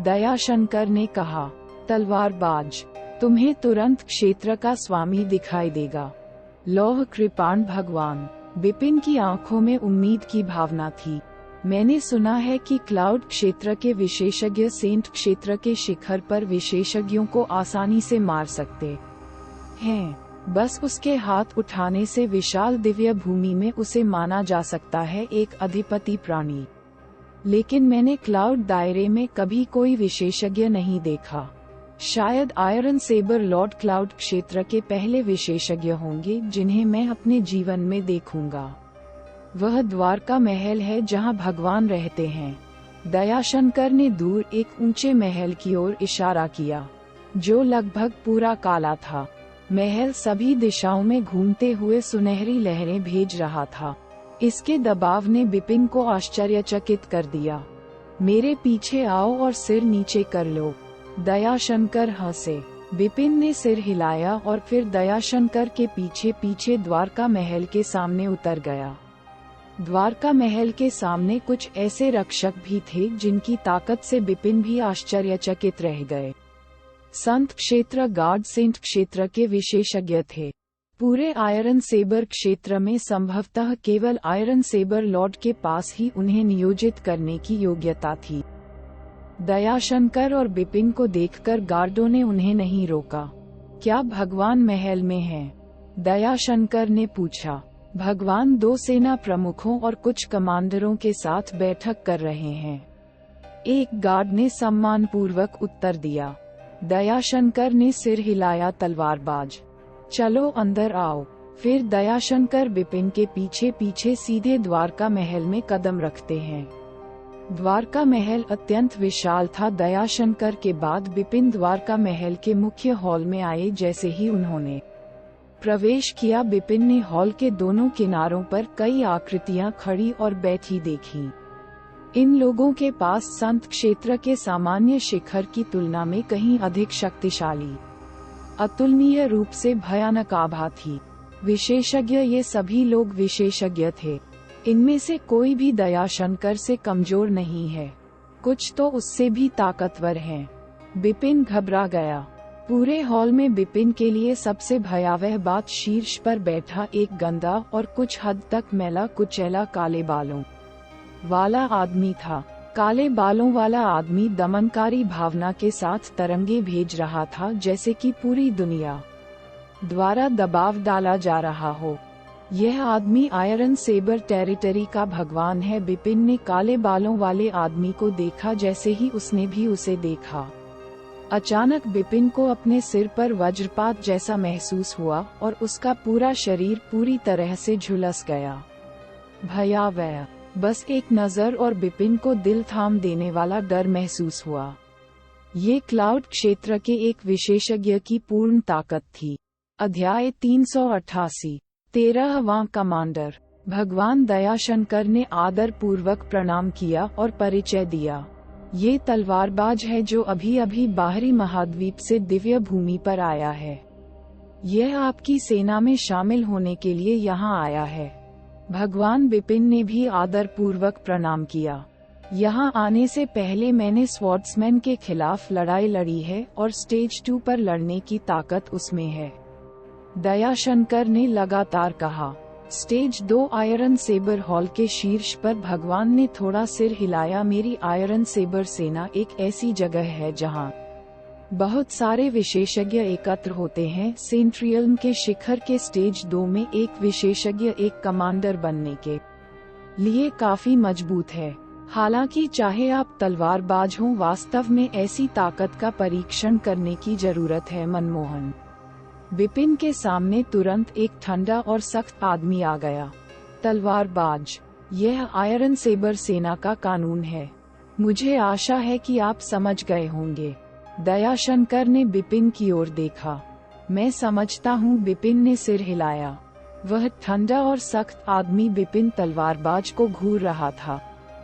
दयाशंकर ने कहा, तलवारबाज, तुम्हें तुरंत क्षेत्र का स्वामी दिखाई देगा। लौह कृपाण भगवान। विपिन की आंखों में उम्मीद की भावना थी। मैंने सुना है कि क्लाउड क्षेत्र के विशेषज्ञ सेंट क्षेत्र के शिखर पर विशेषज्ञों को आसानी से मार सकते हैं। बस उसके हाथ उठाने से विशाल दिव्य भूमि में उसे माना जा सकता है एक अधिपति प्राणी। लेकिन मैंने क्लाउड दायरे में कभी कोई विशेषज्ञ नहीं देखा। शायद आयरन सेबर लॉर्ड क्लाउड क्षेत्र के पहले विशेषज्ञ होंगे जिन्हें मैं अपने जीवन में देखूंगा। वह द्वारका महल है जहां भगवान रहते हैं। दयाशंकर ने दूर एक ऊंचे महल की ओर इशारा किया, जो लगभग पूरा काला था। महल सभी दिशाओं में घूमते हुए सुनहरी लहरें भेज रहा था। इसके दबाव ने विपिन को आश्चर्यचकित कर दिया। मेरे पीछे आओ और सिर नीचे कर लो। दयाशंकर हंसे। विपिन ने सिर हिलाया और फिर दयाशंकर के पीछे पीछे द्वारका महल के सामने उतर गया। द्वारका महल के सामने कुछ ऐसे रक्षक भी थे जिनकी ताकत से विपिन भी आश्चर्यचकित रह गए। संत क्षेत्र गार्ड सेंट क्षेत्र के विशेषज्ञ थे। पूरे आयरन सेबर क्षेत्र में संभवतः केवल आयरन सेबर लॉर्ड के पास ही उन्हें नियोजित करने की योग्यता थी। दयाशंकर और विपिन को देखकर गार्डों ने उन्हें नहीं रोका। क्या भगवान महल में हैं? दयाशंकर ने पूछा। भगवान 2 सेना प्रमुखों और कुछ कमांडरों के साथ बैठक कर रहे हैं, एक गार्ड ने सम्मानपूर्वक उत्तर दिया। दयाशंकर ने सिर हिलाया। तलवारबाज, चलो अंदर आओ। फिर दयाशंकर बिपिन के पीछे पीछे सीधे द्वारका महल में कदम रखते हैं। द्वारका महल अत्यंत विशाल था। दयाशंकर के बाद बिपिन द्वारका महल के मुख्य हॉल में आए। जैसे ही उन्होंने प्रवेश किया, बिपिन ने हॉल के दोनों किनारों पर कई आकृतियां खड़ी और बैठी देखी। इन लोगों के पास संत क्षेत्र के सामान्य शिखर की तुलना में कहीं अधिक शक्तिशाली, अतुलनीय रूप से भयानक आभा थी। विशेषज्ञ, ये सभी लोग विशेषज्ञ थे। इनमें से कोई भी दयाशंकर से कमजोर नहीं है, कुछ तो उससे भी ताकतवर हैं। बिपिन घबरा गया। पूरे हॉल में बिपिन के लिए सबसे भयावह बात शीर्ष पर बैठा एक गंदा और कुछ हद तक मैला कुचैला काले बालों वाला आदमी था। काले बालों वाला आदमी दमनकारी भावना के साथ तरंगे भेज रहा था, जैसे कि पूरी दुनिया द्वारा दबाव डाला जा रहा हो। यह आदमी आयरन सेबर टेरिटरी का भगवान है। बिपिन ने काले बालों वाले आदमी को देखा। जैसे ही उसने भी उसे देखा, अचानक बिपिन को अपने सिर पर वज्रपात जैसा महसूस हुआ और उसका पूरा शरीर पूरी तरह से झुलस गया। भयावह, बस एक नजर और बिपिन को दिल थाम देने वाला डर महसूस हुआ। ये क्लाउड क्षेत्र के एक विशेषज्ञ की पूर्ण ताकत थी। अध्याय 388। 13वां कमांडर। भगवान दयाशंकर ने आदर पूर्वक प्रणाम किया और परिचय दिया। ये तलवारबाज है जो अभी अभी बाहरी महाद्वीप से दिव्य भूमि पर आया है। यह आपकी सेना में शामिल होने के लिए यहाँ आया है। भगवान बिपिन ने भी आदर पूर्वक प्रणाम किया। यहाँ आने से पहले मैंने स्वॉर्ड्समैन के खिलाफ लड़ाई लड़ी है और स्टेज 2 पर लड़ने की ताकत उसमें है, दयाशंकर ने लगातार कहा। स्टेज 2 आयरन सेबर हॉल के शीर्ष पर भगवान ने थोड़ा सिर हिलाया। मेरी आयरन सेबर सेना एक ऐसी जगह है जहां बहुत सारे विशेषज्ञ एकत्र होते हैं। सेंट्रियल्म के शिखर के स्टेज 2 में एक विशेषज्ञ एक कमांडर बनने के लिए काफी मजबूत है। हालांकि चाहे आप तलवारबाज हों, वास्तव में ऐसी ताकत का परीक्षण करने की जरूरत है। मनमोहन। बिपिन के सामने तुरंत एक ठंडा और सख्त आदमी आ गया। तलवारबाज, यह आयरन सेबर सेना का कानून है। मुझे आशा है कि आप समझ गए होंगे। दयाशंकर ने बिपिन की ओर देखा। मैं समझता हूँ, बिपिन ने सिर हिलाया। वह ठंडा और सख्त आदमी बिपिन तलवारबाज को घूर रहा था।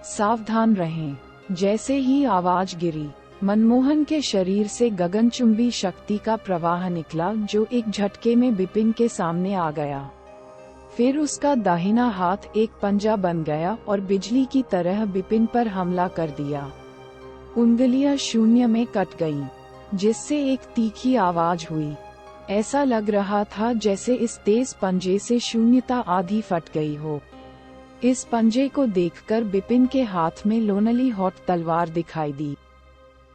सावधान रहें। जैसे ही आवाज गिरी, मनमोहन के शरीर से गगनचुंबी शक्ति का प्रवाह निकला जो एक झटके में बिपिन के सामने आ गया। फिर उसका दाहिना हाथ एक पंजा बन गया और बिजली की तरह बिपिन पर हमला कर दिया। उंगलियां शून्य में कट गईं, जिससे एक तीखी आवाज हुई। ऐसा लग रहा था जैसे इस तेज पंजे से शून्यता आधी फट गई हो। इस पंजे को देखकर बिपिन के हाथ में लोनली हॉट तलवार दिखाई दी।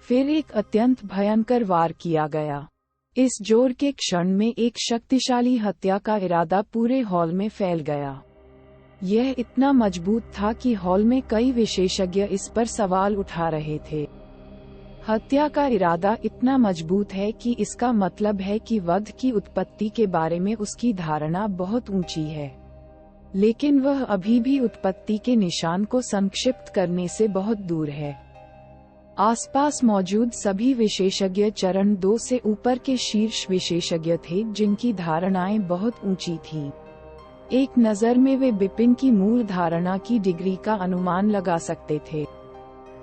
फिर एक अत्यंत भयंकर वार किया गया। इस जोर के क्षण में एक शक्तिशाली हत्या का इरादा पूरे हॉल में फैल गया। यह इतना मजबूत था कि हॉल में कई विशेषज्ञ इस पर सवाल उठा रहे थे। हत्या का इरादा इतना मजबूत है कि इसका मतलब है कि वध की उत्पत्ति के बारे में उसकी धारणा बहुत ऊंची है, लेकिन वह अभी भी उत्पत्ति के निशान को संक्षिप्त करने से बहुत दूर है। आसपास मौजूद सभी विशेषज्ञ चरण 2 से ऊपर के शीर्ष विशेषज्ञ थे, जिनकी धारणाएं बहुत ऊंची थीं। एक नजर में वे बिपिन की मूल धारणा की डिग्री का अनुमान लगा सकते थे।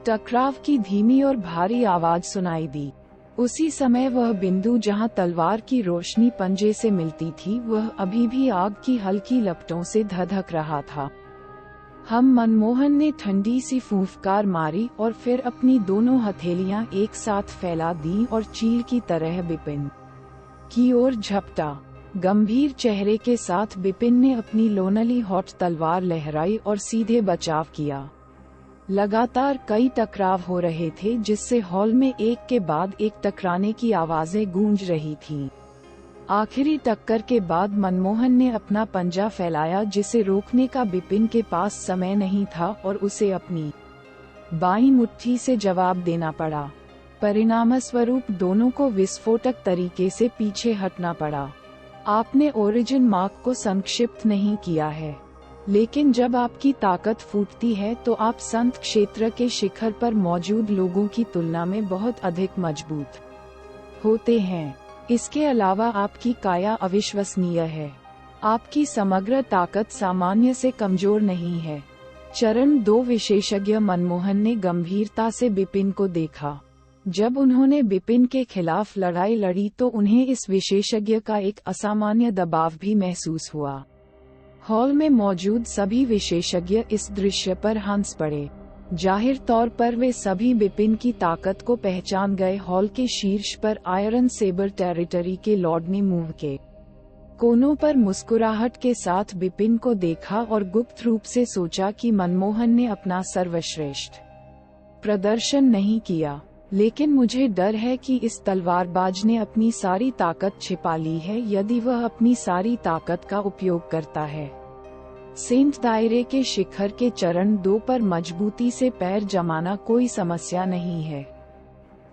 टकराव की धीमी और भारी आवाज सुनाई दी। उसी समय वह बिंदु जहां तलवार की रोशनी पंजे से मिलती थी, वह अभी भी आग की हल्की लपटों से धधक रहा था। मनमोहन ने ठंडी सी फूंफकार मारी और फिर अपनी दोनों हथेलियां एक साथ फैला दी और चील की तरह बिपिन की ओर झपटा। गंभीर चेहरे के साथ बिपिन ने अपनी लोनली हॉट तलवार लहराई और सीधे बचाव किया। लगातार कई टकराव हो रहे थे, जिससे हॉल में एक के बाद एक टकराने की आवाजें गूंज रही थीं। आखिरी टक्कर के बाद मनमोहन ने अपना पंजा फैलाया, जिसे रोकने का बिपिन के पास समय नहीं था और उसे अपनी बाईं मुट्ठी से जवाब देना पड़ा। परिणामस्वरूप दोनों को विस्फोटक तरीके से पीछे हटना पड़ा। आपने ओरिजिन मार्क को संक्षिप्त नहीं किया है, लेकिन जब आपकी ताकत फूटती है तो आप संत क्षेत्र के शिखर पर मौजूद लोगों की तुलना में बहुत अधिक मजबूत होते हैं। इसके अलावा आपकी काया अविश्वसनीय है। आपकी समग्र ताकत सामान्य से कमजोर नहीं है। चरण 2 विशेषज्ञ मनमोहन ने गंभीरता से बिपिन को देखा। जब उन्होंने बिपिन के खिलाफ लड़ाई लड़ी तो उन्हें इस विशेषज्ञ का एक असामान्य दबाव भी महसूस हुआ। हॉल में मौजूद सभी विशेषज्ञ इस दृश्य पर हंस पड़े। जाहिर तौर पर वे सभी बिपिन की ताकत को पहचान गए। हॉल के शीर्ष पर आयरन सेबर टेरिटरी के लॉर्ड ने मुंह के कोनों पर मुस्कुराहट के साथ बिपिन को देखा और गुप्त रूप से सोचा कि मनमोहन ने अपना सर्वश्रेष्ठ प्रदर्शन नहीं किया, लेकिन मुझे डर है कि इस तलवारबाज ने अपनी सारी ताकत छिपा ली है। यदि वह अपनी सारी ताकत का उपयोग करता है। सेंट दायरे के शिखर के चरण 2 पर मजबूती से पैर जमाना कोई समस्या नहीं है।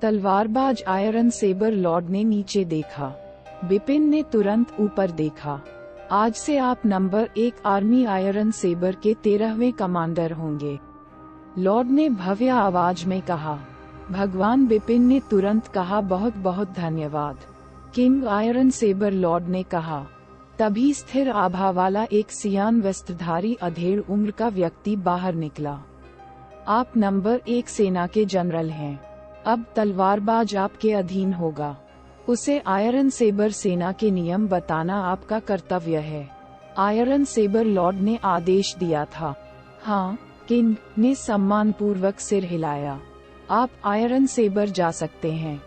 तलवारबाज आयरन सेबर लॉर्ड ने नीचे देखा। बिपिन ने तुरंत ऊपर देखा। आज से आप नंबर 1 आर्मी आयरन सेबर के 13वें कमांडर होंगे, लॉर्ड ने भव्य आवाज में कहा। भगवान, बिपिन ने तुरंत कहा, बहुत बहुत धन्यवाद किंग। आयरन सेबर लॉर्ड ने कहा। तभी स्थिर आभा वाला एक सियान वस्त्रधारी अधेड़ उम्र का व्यक्ति बाहर निकला। आप नंबर 1 सेना के जनरल हैं। अब तलवारबाज आपके अधीन होगा। उसे आयरन सेबर सेना के नियम बताना आपका कर्तव्य है, आयरन सेबर लॉर्ड ने आदेश दिया था। हाँ, किंग ने सम्मानपूर्वक सिर हिलाया। आप आयरन सेबर जा सकते हैं।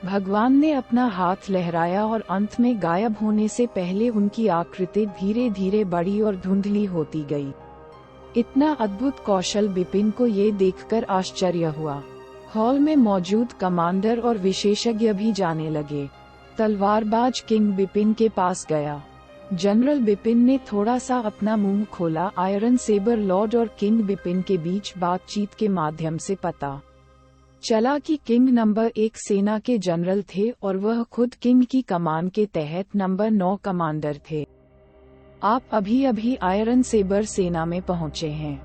भगवान ने अपना हाथ लहराया और अंत में गायब होने से पहले उनकी आकृति धीरे धीरे बड़ी और धुंधली होती गई। इतना अद्भुत कौशल बिपिन को ये देखकर आश्चर्य हुआ। हॉल में मौजूद कमांडर और विशेषज्ञ भी जाने लगे। तलवारबाज किंग बिपिन के पास गया। जनरल बिपिन ने थोड़ा सा अपना मुंह खोला। आयरन सेबर लॉर्ड और किंग बिपिन के बीच बातचीत के माध्यम से पता चला कि किंग नंबर 1 सेना के जनरल थे और वह खुद किंग की कमान के तहत नंबर 9 कमांडर थे। आप अभी अभी आयरन सेबर सेना में पहुंचे हैं।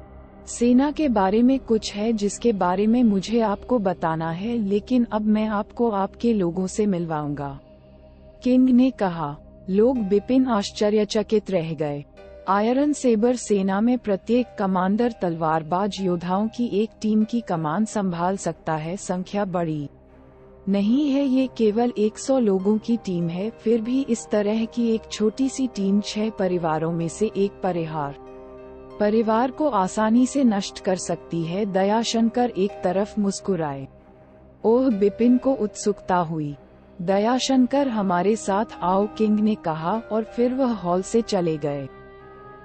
सेना के बारे में कुछ है जिसके बारे में मुझे आपको बताना है, लेकिन अब मैं आपको आपके लोगों से मिलवाऊंगा, किंग ने कहा। लोग बिपिन आश्चर्यचकित रह गए। आयरन सेबर सेना में प्रत्येक कमांडर तलवारबाज योद्धाओं की एक टीम की कमान संभाल सकता है। संख्या बड़ी नहीं है, ये केवल 100 लोगों की टीम है। फिर भी इस तरह की एक छोटी सी टीम 6 परिवारों में से एक परिवार को आसानी से नष्ट कर सकती है। दयाशंकर एक तरफ मुस्कुराए। ओह, बिपिन को उत्सुकता हुई। दयाशंकर, हमारे साथ आओ, किंग ने कहा और फिर वह हॉल से चले गए।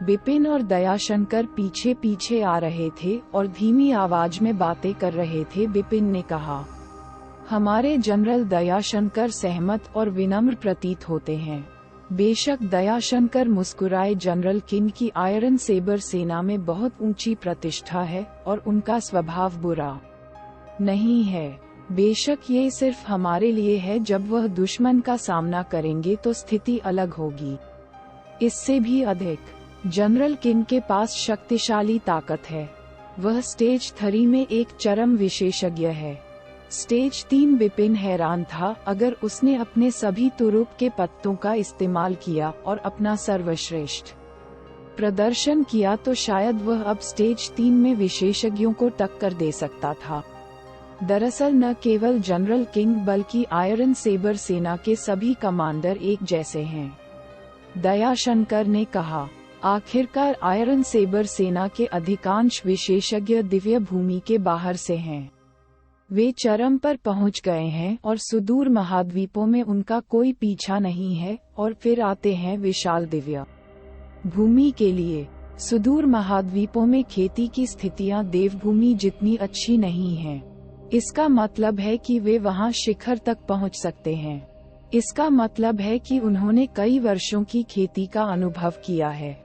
बिपिन और दयाशंकर पीछे पीछे आ रहे थे और धीमी आवाज में बातें कर रहे थे। बिपिन ने कहा, हमारे जनरल दयाशंकर सहमत और विनम्र प्रतीत होते हैं। बेशक, दयाशंकर मुस्कुराए। जनरल किंग की आयरन सेबर सेना में बहुत ऊंची प्रतिष्ठा है और उनका स्वभाव बुरा नहीं है। बेशक ये सिर्फ हमारे लिए है, जब वह दुश्मन का सामना करेंगे तो स्थिति अलग होगी। इससे भी अधिक, जनरल किंग के पास शक्तिशाली ताकत है। वह स्टेज 3 में एक चरम विशेषज्ञ है। स्टेज 3 बिपिन हैरान था। अगर उसने अपने सभी तुरुप के पत्तों का इस्तेमाल किया और अपना सर्वश्रेष्ठ प्रदर्शन किया तो शायद वह अब स्टेज 3 में विशेषज्ञों को टक्कर दे सकता था। दरअसल न केवल जनरल किंग बल्कि आयरन सेबर सेना के सभी कमांडर एक जैसे हैं, दयाशंकर ने कहा। आखिरकार आयरन सेबर सेना के अधिकांश विशेषज्ञ दिव्य भूमि के बाहर से हैं। वे चरम पर पहुंच गए हैं और सुदूर महाद्वीपों में उनका कोई पीछा नहीं है। और फिर आते हैं विशाल दिव्य भूमि के लिए। सुदूर महाद्वीपों में खेती की स्थितियां देवभूमि जितनी अच्छी नहीं हैं। इसका मतलब है कि वे वहां शिखर तक पहुंच सकते हैं। इसका मतलब है कि उन्होंने कई वर्षों की खेती का अनुभव किया है।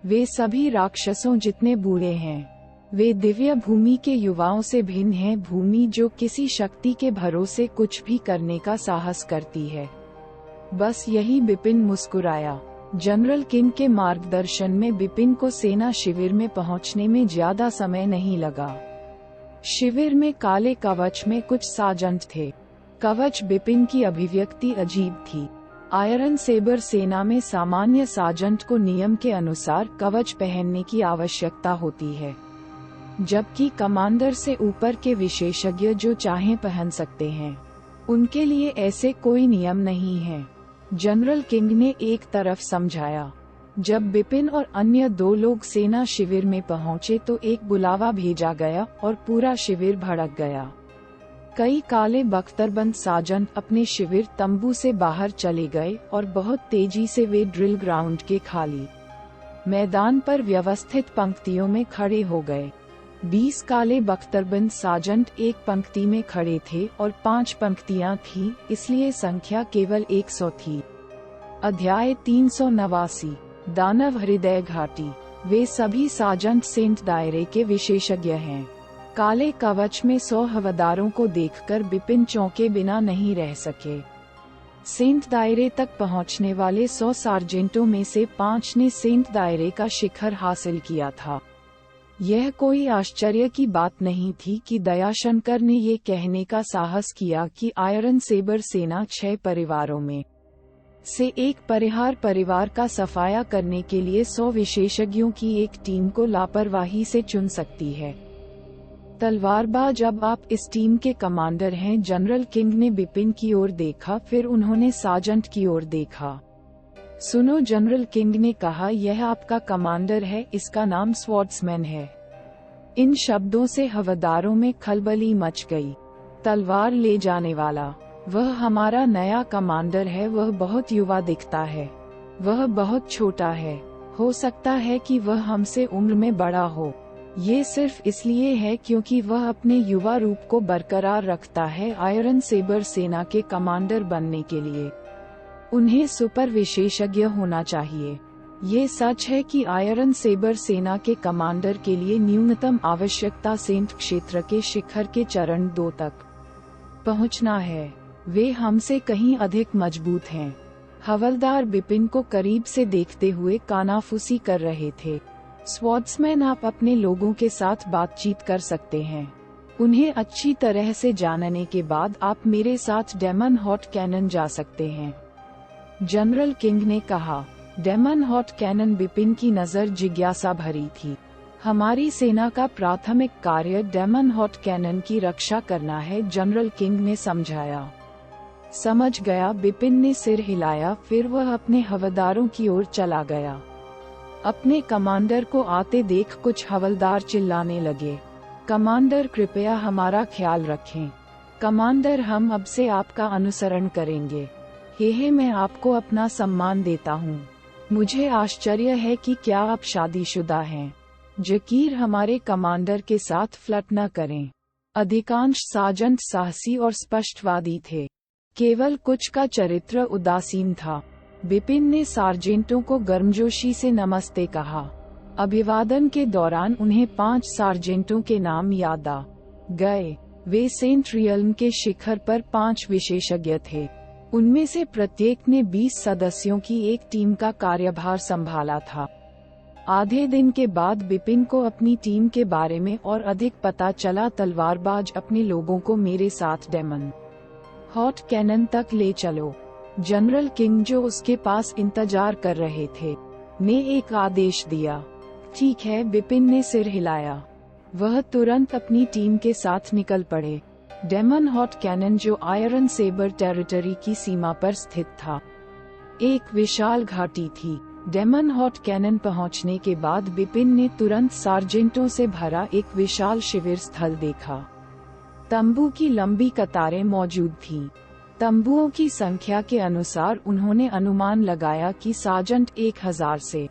वे सभी राक्षसों जितने बूढ़े हैं। वे दिव्य भूमि के युवाओं से भिन्न हैं, भूमि जो किसी शक्ति के भरोसे कुछ भी करने का साहस करती है। बस यही बिपिन मुस्कुराया। जनरल किंग के मार्गदर्शन में बिपिन को सेना शिविर में पहुंचने में ज्यादा समय नहीं लगा। शिविर में काले कवच में कुछ साजंट थे। कवच बिपिन की अभिव्यक्ति अजीब थी। आयरन सेबर सेना में सामान्य साजंट को नियम के अनुसार कवच पहनने की आवश्यकता होती है, जबकि कमांडर से ऊपर के विशेषज्ञ जो चाहें पहन सकते हैं। उनके लिए ऐसे कोई नियम नहीं है, जनरल किंग ने एक तरफ समझाया। जब बिपिन और अन्य 2 लोग सेना शिविर में पहुंचे तो एक बुलावा भेजा गया और पूरा शिविर भड़क गया। कई काले बख्तरबंद साजंट अपने शिविर तंबू से बाहर चले गए और बहुत तेजी से वे ड्रिल ग्राउंड के खाली मैदान पर व्यवस्थित पंक्तियों में खड़े हो गए। 20 काले बख्तरबंद साजंट एक पंक्ति में खड़े थे और 5 पंक्तियां थीं, इसलिए संख्या केवल 100 थी। अध्याय 389 दानव हृदय घाटी। वे सभी साजंट सेंट दायरे के विशेषज्ञ हैं। काले कवच में 100 हवलदारों को देखकर बिपिन चौंके बिना नहीं रह सके। सेंट दायरे तक पहुंचने वाले 100 सार्जेंटों में से 5 ने सेंट दायरे का शिखर हासिल किया था। यह कोई आश्चर्य की बात नहीं थी कि दयाशंकर ने ये कहने का साहस किया कि आयरन सेबर सेना 6 परिवारों में से एक परिहार परिवार का सफाया करने के लिए 100 विशेषज्ञों की एक टीम को लापरवाही से चुन सकती है। तलवारबाज, अब आप इस टीम के कमांडर हैं। जनरल किंग ने बिपिन की ओर देखा, फिर उन्होंने साजंट की ओर देखा। सुनो, जनरल किंग ने कहा, यह आपका कमांडर है, इसका नाम स्वॉर्ड्समैन है। इन शब्दों से हवलदारों में खलबली मच गई। तलवार ले जाने वाला, वह हमारा नया कमांडर है। वह बहुत युवा दिखता है, वह बहुत छोटा है। हो सकता है कि वह हमसे उम्र में बड़ा हो। ये सिर्फ इसलिए है क्योंकि वह अपने युवा रूप को बरकरार रखता है। आयरन सेबर सेना के कमांडर बनने के लिए उन्हें सुपर विशेषज्ञ होना चाहिए। ये सच है कि आयरन सेबर सेना के कमांडर के लिए न्यूनतम आवश्यकता सेंट क्षेत्र के शिखर के चरण 2 तक पहुंचना है। वे हमसे कहीं अधिक मजबूत हैं। हवलदार बिपिन को करीब से देखते हुए कानाफूसी कर रहे थे। स्वॉर्ड्समैन, आप अपने लोगों के साथ बातचीत कर सकते हैं। उन्हें अच्छी तरह से जानने के बाद आप मेरे साथ डेमन हॉट कैनन जा सकते हैं, जनरल किंग ने कहा। Daemon hot cannon. बिपिन की नजर जिज्ञासा भरी थी। हमारी सेना का प्राथमिक कार्य डेमन हॉट कैनन की रक्षा करना है, जनरल किंग ने समझाया। समझ गया, बिपिन ने सिर हिलाया। फिर वह अपने हवलदारों की ओर चला गया। अपने कमांडर को आते देख कुछ हवलदार चिल्लाने लगे, कमांडर कृपया हमारा ख्याल रखें। कमांडर, हम अब से आपका अनुसरण करेंगे। हे मैं आपको अपना सम्मान देता हूँ। मुझे आश्चर्य है कि क्या आप शादीशुदा हैं। जकीर, हमारे कमांडर के साथ फ्लर्ट न करें। अधिकांश साजंट साहसी और स्पष्टवादी थे, केवल कुछ का चरित्र उदासीन था। बिपिन ने सार्जेंटों को गर्मजोशी से नमस्ते कहा। अभिवादन के दौरान उन्हें 5 सार्जेंटों के नाम याद आ गए। वे सेंट रियल्म के शिखर पर 5 विशेषज्ञ थे। उनमें से प्रत्येक ने 20 सदस्यों की एक टीम का कार्यभार संभाला था। आधे दिन के बाद बिपिन को अपनी टीम के बारे में और अधिक पता चला। तलवारबाज, अपने लोगों को मेरे साथ डेमन हॉट कैनन तक ले चलो। जनरल किंग, जो उसके पास इंतजार कर रहे थे, ने एक आदेश दिया। ठीक है, बिपिन ने सिर हिलाया। वह तुरंत अपनी टीम के साथ निकल पड़े। डेमन हॉट कैनन, जो आयरन सेबर टेरिटरी की सीमा पर स्थित था, एक विशाल घाटी थी। डेमन हॉट कैनन पहुंचने के बाद बिपिन ने तुरंत सार्जेंटों से भरा एक विशाल शिविर स्थल देखा। तंबू की लंबी कतारें मौजूद थीं। तंबुओं की संख्या के अनुसार उन्होंने अनुमान लगाया कि सार्जेंट 1000 से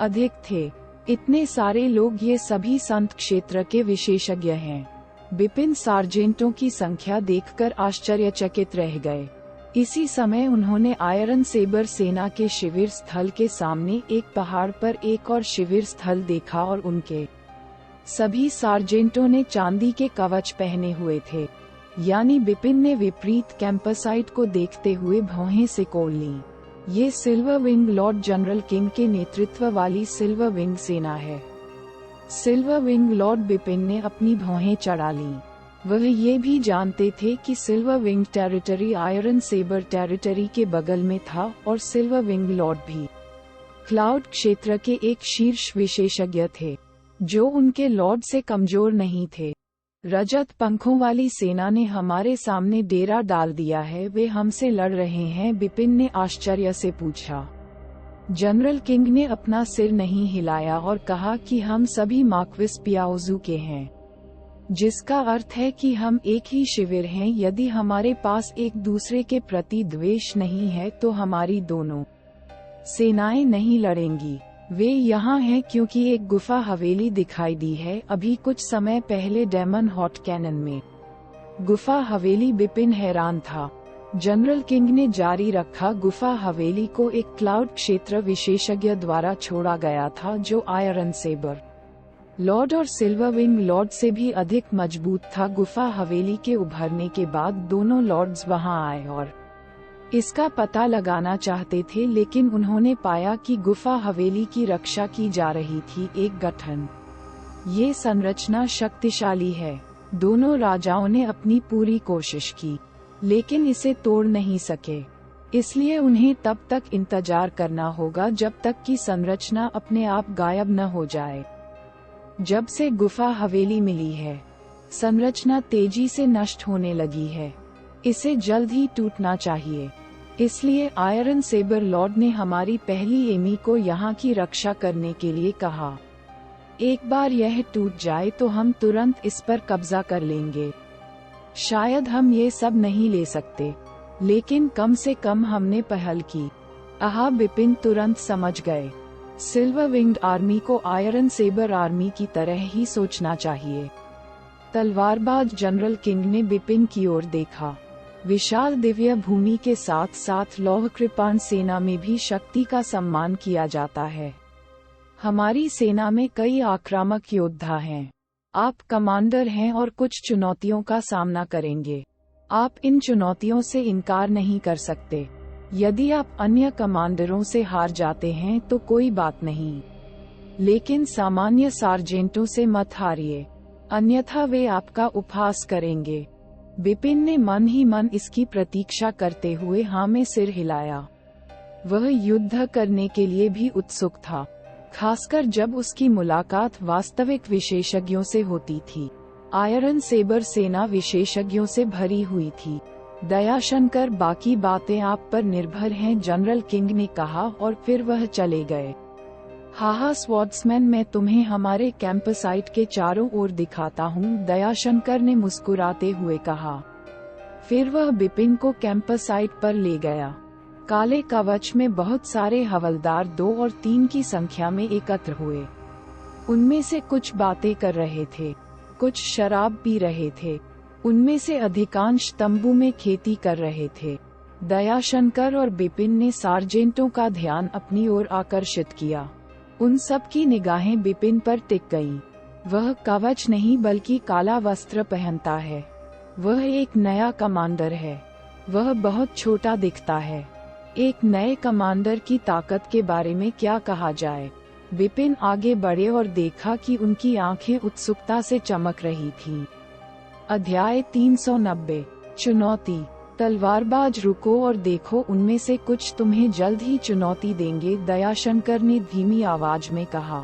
अधिक थे। इतने सारे लोग, ये सभी संत क्षेत्र के विशेषज्ञ हैं। बिपिन सार्जेंटों की संख्या देखकर आश्चर्यचकित रह गए। इसी समय उन्होंने आयरन सेबर सेना के शिविर स्थल के सामने एक पहाड़ पर एक और शिविर स्थल देखा और उनके सभी सार्जेंटों ने चांदी के कवच पहने हुए थे। यानी बिपिन ने विपरीत कैंपसाइट को देखते हुए भौहें सिकोड़ लीं। ये silver wing Lord general king के नेतृत्व वाली सिल्वर विंग सेना है। सिल्वर विंग लॉर्ड बिपिन ने अपनी भौहें चढ़ा लीं। वह ये भी जानते थे कि silver wing territory iron saber territory के बगल में था और सिल्वर विंग लॉर्ड भी क्लाउड क्षेत्र के एक शीर्ष विशेषज्ञ थे, जो उनके लॉर्ड से कमजोर नहीं थे। रजत पंखों वाली सेना ने हमारे सामने डेरा डाल दिया है, वे हमसे लड़ रहे हैं, बिपिन ने आश्चर्य से पूछा। जनरल किंग ने अपना सिर नहीं हिलाया और कहा कि हम सभी मार्क्विस पियाओजू के हैं, जिसका अर्थ है कि हम एक ही शिविर हैं। यदि हमारे पास एक दूसरे के प्रति द्वेष नहीं है तो हमारी दोनों सेनाएं नहीं लड़ेंगी। वे यहाँ हैं क्योंकि एक गुफा हवेली दिखाई दी है अभी कुछ समय पहले डेमन हॉट कैनन में। गुफा हवेली। बिपिन हैरान था। जनरल किंग ने जारी रखा, गुफा हवेली को एक क्लाउड क्षेत्र विशेषज्ञ द्वारा छोड़ा गया था, जो आयरन सेबर लॉर्ड और सिल्वर विंग लॉर्ड से भी अधिक मजबूत था। गुफा हवेली के उभरने के बाद दोनों लॉर्ड्स वहां आए और इसका पता लगाना चाहते थे, लेकिन उन्होंने पाया कि गुफा हवेली की रक्षा की जा रही थी। एक गठन। ये संरचना शक्तिशाली है। दोनों राजाओं ने अपनी पूरी कोशिश की, लेकिन इसे तोड़ नहीं सके। इसलिए उन्हें तब तक इंतजार करना होगा जब तक कि संरचना अपने आप गायब न हो जाए। जब से गुफा हवेली मिली है, संरचना तेजी से नष्ट होने लगी है। इसे जल्द ही टूटना चाहिए। इसलिए आयरन सेबर लॉर्ड ने हमारी पहली एमी को यहाँ की रक्षा करने के लिए कहा। एक बार यह टूट जाए तो हम तुरंत इस पर कब्जा कर लेंगे। शायद हम ये सब नहीं ले सकते, लेकिन कम से कम हमने पहल की। बिपिन तुरंत समझ गए। सिल्वर विंग्ड आर्मी को आयरन सेबर आर्मी की तरह ही सोचना चाहिए। तलवारबाज जनरल किंग ने बिपिन की ओर देखा। विशाल दिव्य भूमि के साथ साथ लौह कृपाण सेना में भी शक्ति का सम्मान किया जाता है। हमारी सेना में कई आक्रामक योद्धा हैं। आप कमांडर हैं और कुछ चुनौतियों का सामना करेंगे। आप इन चुनौतियों से इनकार नहीं कर सकते। यदि आप अन्य कमांडरों से हार जाते हैं तो कोई बात नहीं, लेकिन सामान्य सार्जेंटों से मत हारिए, अन्यथा वे आपका उपहास करेंगे। बिपिन ने मन ही मन इसकी प्रतीक्षा करते हुए हाँ में सिर हिलाया। वह युद्ध करने के लिए भी उत्सुक था, खासकर जब उसकी मुलाकात वास्तविक विशेषज्ञों से होती थी। आयरन सेबर सेना विशेषज्ञों से भरी हुई थी। दयाशंकर, बाकी बातें आप पर निर्भर हैं, जनरल किंग ने कहा और फिर वह चले गए। स्वॉर्ड्समैन, मैं तुम्हें हमारे कैंपसाइट के चारों ओर दिखाता हूँ, दयाशंकर ने मुस्कुराते हुए कहा। फिर वह बिपिन को कैंपसाइट पर ले गया। काले कवच में बहुत सारे हवलदार 2 और 3 की संख्या में एकत्र हुए। उनमें से कुछ बातें कर रहे थे, कुछ शराब पी रहे थे। उनमें से अधिकांश तंबू में खेती कर रहे थे। दयाशंकर और बिपिन ने सार्जेंटों का ध्यान अपनी ओर आकर्षित किया। उन सब की निगाहें बिपिन पर टिक गईं। वह कवच नहीं बल्कि काला वस्त्र पहनता है। वह एक नया कमांडर है। वह बहुत छोटा दिखता है। एक नए कमांडर की ताकत के बारे में क्या कहा जाए। बिपिन आगे बढ़े और देखा कि उनकी आंखें उत्सुकता से चमक रही थीं। अध्याय 390। चुनौती। तलवारबाज, रुको और देखो, उनमें से कुछ तुम्हें जल्द ही चुनौती देंगे, दयाशंकर ने धीमी आवाज में कहा।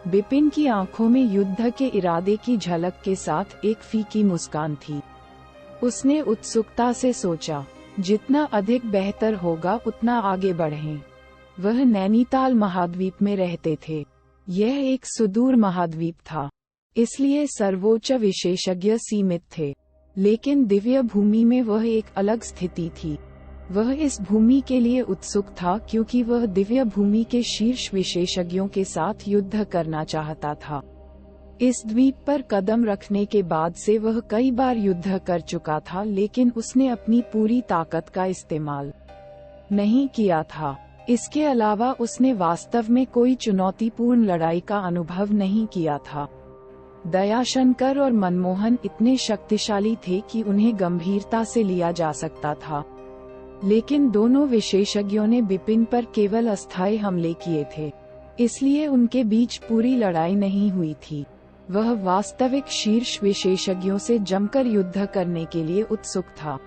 बिपिन की आंखों में युद्ध के इरादे की झलक के साथ एक फीकी मुस्कान थी। उसने उत्सुकता से सोचा, जितना अधिक बेहतर होगा उतना आगे बढ़ें। वह नैनीताल महाद्वीप में रहते थे। यह एक सुदूर महाद्वीप था, इसलिए सर्वोच्च विशेषज्ञ सीमित थे, लेकिन दिव्य भूमि में वह एक अलग स्थिति थी। वह इस भूमि के लिए उत्सुक था क्योंकि वह दिव्य भूमि के शीर्ष विशेषज्ञों के साथ युद्ध करना चाहता था। इस द्वीप पर कदम रखने के बाद से वह कई बार युद्ध कर चुका था, लेकिन उसने अपनी पूरी ताकत का इस्तेमाल नहीं किया था। इसके अलावा उसने वास्तव में कोई चुनौतीपूर्ण लड़ाई का अनुभव नहीं किया था। दयाशंकर और मनमोहन इतने शक्तिशाली थे कि उन्हें गंभीरता से लिया जा सकता था, लेकिन दोनों विशेषज्ञों ने बिपिन पर केवल अस्थायी हमले किए थे, इसलिए उनके बीच पूरी लड़ाई नहीं हुई थी। वह वास्तविक शीर्ष विशेषज्ञों से जमकर युद्ध करने के लिए उत्सुक था।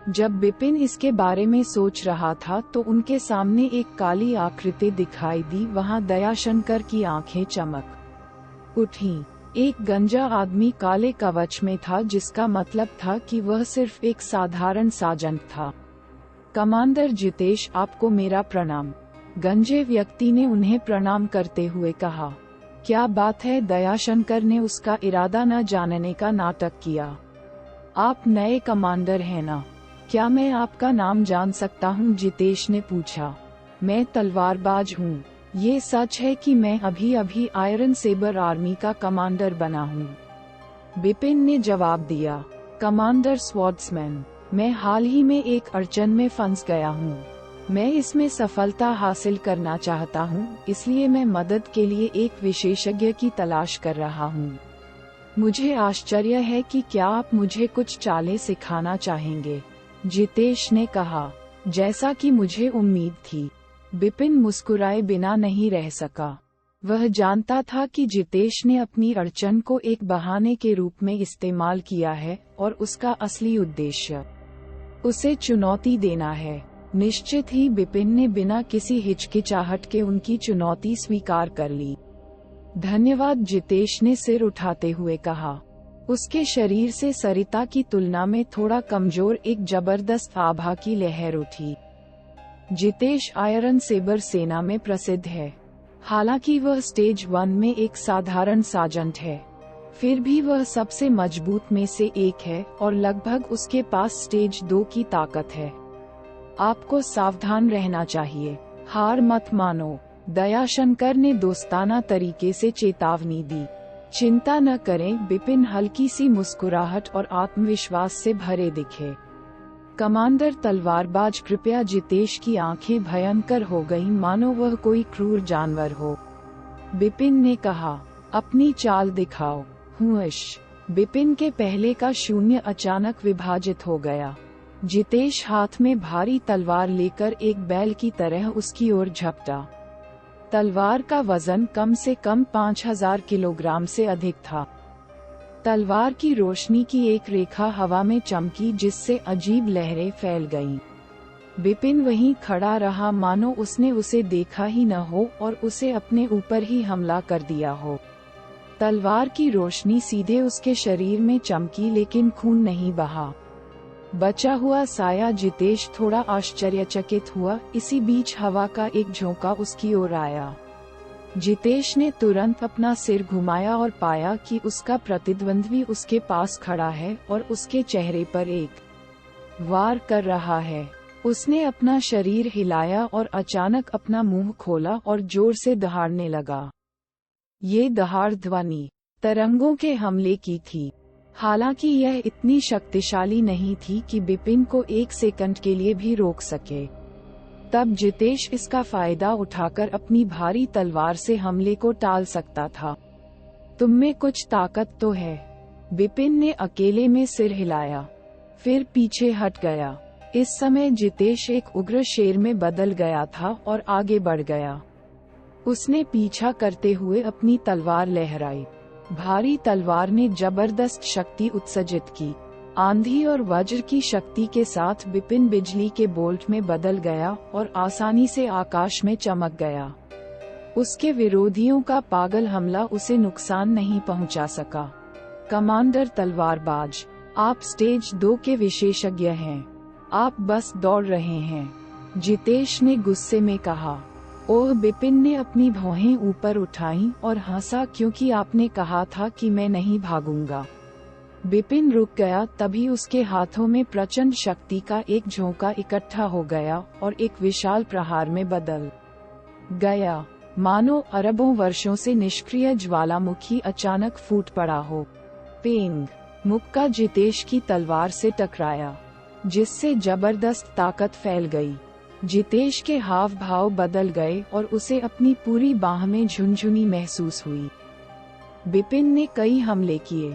जब बिपिन इसके बारे में सोच रहा था तो उनके सामने एक काली आकृति दिखाई दी। वहां दयाशंकर की आंखें चमक उठीं। एक गंजा आदमी काले कवच में था, जिसका मतलब था कि वह सिर्फ एक साधारण साजंत था। कमांडर जितेश, आपको मेरा प्रणाम। गंजे व्यक्ति ने उन्हें प्रणाम करते हुए कहा। क्या बात है? दयाशंकर ने उसका इरादा न जानने का नाटक किया। आप नए कमांडर हैं ना? क्या मैं आपका नाम जान सकता हूं? जितेश ने पूछा। मैं तलवारबाज हूं। ये सच है कि मैं अभी अभी आयरन सेबर आर्मी का कमांडर बना हूं, बिपिन ने जवाब दिया। कमांडर स्वॉर्ड्समैन, मैं हाल ही में एक अड़चन में फंस गया हूं। मैं इसमें सफलता हासिल करना चाहता हूं, इसलिए मैं मदद के लिए एक विशेषज्ञ की तलाश कर रहा हूं। मुझे आश्चर्य है कि क्या आप मुझे कुछ चालें सिखाना चाहेंगे? जितेश ने कहा। जैसा कि मुझे उम्मीद थी, बिपिन मुस्कुराए बिना नहीं रह सका। वह जानता था कि जितेश ने अपनी अड़चन को एक बहाने के रूप में इस्तेमाल किया है और उसका असली उद्देश्य उसे चुनौती देना है। निश्चित ही बिपिन ने बिना किसी हिचकिचाहट के उनकी चुनौती स्वीकार कर ली। धन्यवाद, जितेश ने सिर उठाते हुए कहा। उसके शरीर से सरिता की तुलना में थोड़ा कमजोर एक जबरदस्त आभा की लहर उठी। जितेश आयरन सेबर सेना में प्रसिद्ध है। हालांकि वह स्टेज 1 में एक साधारण साजंट है, फिर भी वह सबसे मजबूत में से एक है और लगभग उसके पास स्टेज 2 की ताकत है। आपको सावधान रहना चाहिए, हार मत मानो, दयाशंकर ने दोस्ताना तरीके से चेतावनी दी। चिंता न करें, बिपिन हल्की सी मुस्कुराहट और आत्मविश्वास से भरे दिखे। कमांडर तलवारबाज, कृपया। जितेश की आंखें भयंकर हो गईं, मानो वह कोई क्रूर जानवर हो। बिपिन ने कहा, अपनी चाल दिखाओ। हुश। बिपिन के पहले का शून्य अचानक विभाजित हो गया। जितेश हाथ में भारी तलवार लेकर एक बैल की तरह उसकी ओर झपटा। तलवार का वजन कम से कम 5000 किलोग्राम से अधिक था। तलवार की रोशनी की एक रेखा हवा में चमकी, जिससे अजीब लहरें फैल गईं। बिपिन वहीं खड़ा रहा, मानो उसने उसे देखा ही न हो और उसे अपने ऊपर ही हमला कर दिया हो। तलवार की रोशनी सीधे उसके शरीर में चमकी, लेकिन खून नहीं बहा। बचा हुआ साया। जितेश थोड़ा आश्चर्यचकित हुआ। इसी बीच हवा का एक झोंका उसकी ओर आया। जितेश ने तुरंत अपना सिर घुमाया और पाया कि उसका प्रतिद्वंद्वी उसके पास खड़ा है और उसके चेहरे पर एक वार कर रहा है। उसने अपना शरीर हिलाया और अचानक अपना मुंह खोला और जोर से दहाड़ने लगा। ये दहाड़ ध्वनि तरंगों के हमले की थी। हालांकि यह इतनी शक्तिशाली नहीं थी कि बिपिन को एक सेकंड के लिए भी रोक सके। तब जितेश इसका फायदा उठाकर अपनी भारी तलवार से हमले को टाल सकता था। तुम में कुछ ताकत तो है, बिपिन ने अकेले में सिर हिलाया, फिर पीछे हट गया। इस समय जितेश एक उग्र शेर में बदल गया था और आगे बढ़ गया। उसने पीछा करते हुए अपनी तलवार लहराई। भारी तलवार ने जबरदस्त शक्ति उत्सर्जित की। आंधी और वज्र की शक्ति के साथ बिपिन बिजली के बोल्ट में बदल गया और आसानी से आकाश में चमक गया। उसके विरोधियों का पागल हमला उसे नुकसान नहीं पहुंचा सका। कमांडर तलवारबाज, आप स्टेज 2 के विशेषज्ञ हैं। आप बस दौड़ रहे हैं, जितेश ने गुस्से में कहा। ओह, बिपिन ने अपनी भौहें ऊपर उठाईं और हंसा, क्योंकि आपने कहा था कि मैं नहीं भागूंगा। बिपिन रुक गया, तभी उसके हाथों में प्रचंड शक्ति का एक झोंका इकट्ठा हो गया और एक विशाल प्रहार में बदल गया। मानो अरबों वर्षों से निष्क्रिय ज्वालामुखी अचानक फूट पड़ा हो। पेंग, मुक्का जितेश की तलवार से टकराया, जिससे जबरदस्त ताकत फैल गई। जितेश के हाव भाव बदल गए और उसे अपनी पूरी बाह में झुनझुनी महसूस हुई। बिपिन ने कई हमले किए।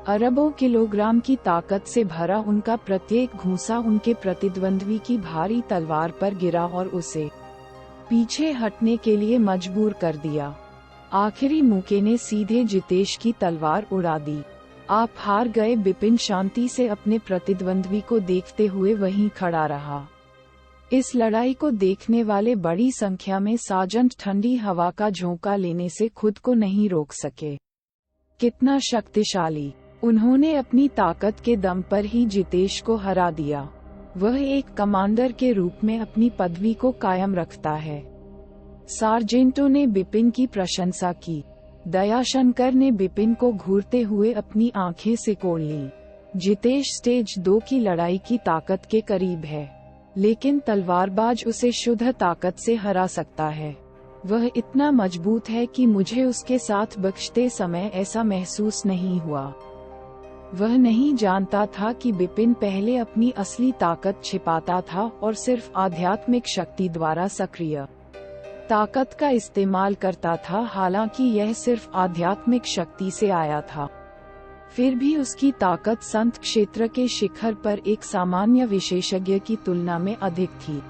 अरबों किलोग्राम की ताकत से भरा उनका प्रत्येक घूंसा उनके प्रतिद्वंद्वी की भारी तलवार पर गिरा और उसे पीछे हटने के लिए मजबूर कर दिया। आखिरी मुक्के ने सीधे जितेश की तलवार उड़ा दी। आप हार गए। बिपिन शांति से अपने प्रतिद्वंद्वी को देखते हुए वहीं खड़ा रहा। इस लड़ाई को देखने वाले बड़ी संख्या में सार्जेंट ठंडी हवा का झोंका लेने से खुद को नहीं रोक सके। कितना शक्तिशाली! उन्होंने अपनी ताकत के दम पर ही जितेश को हरा दिया। वह एक कमांडर के रूप में अपनी पदवी को कायम रखता है। सार्जेंटों ने बिपिन की प्रशंसा की। दयाशंकर ने बिपिन को घूरते हुए अपनी आंखें सिकोड़ लीं। जितेश स्टेज 2 की लड़ाई की ताकत के करीब है, लेकिन तलवारबाज उसे शुद्ध ताकत से हरा सकता है। वह इतना मजबूत है कि मुझे उसके साथ बख्शते समय ऐसा महसूस नहीं हुआ। वह नहीं जानता था कि बिपिन पहले अपनी असली ताकत छिपाता था और सिर्फ आध्यात्मिक शक्ति द्वारा सक्रिय ताकत का इस्तेमाल करता था, हालांकि यह सिर्फ आध्यात्मिक शक्ति से आया था। फिर भी उसकी ताकत संत क्षेत्र के शिखर पर एक सामान्य विशेषज्ञ की तुलना में अधिक थी।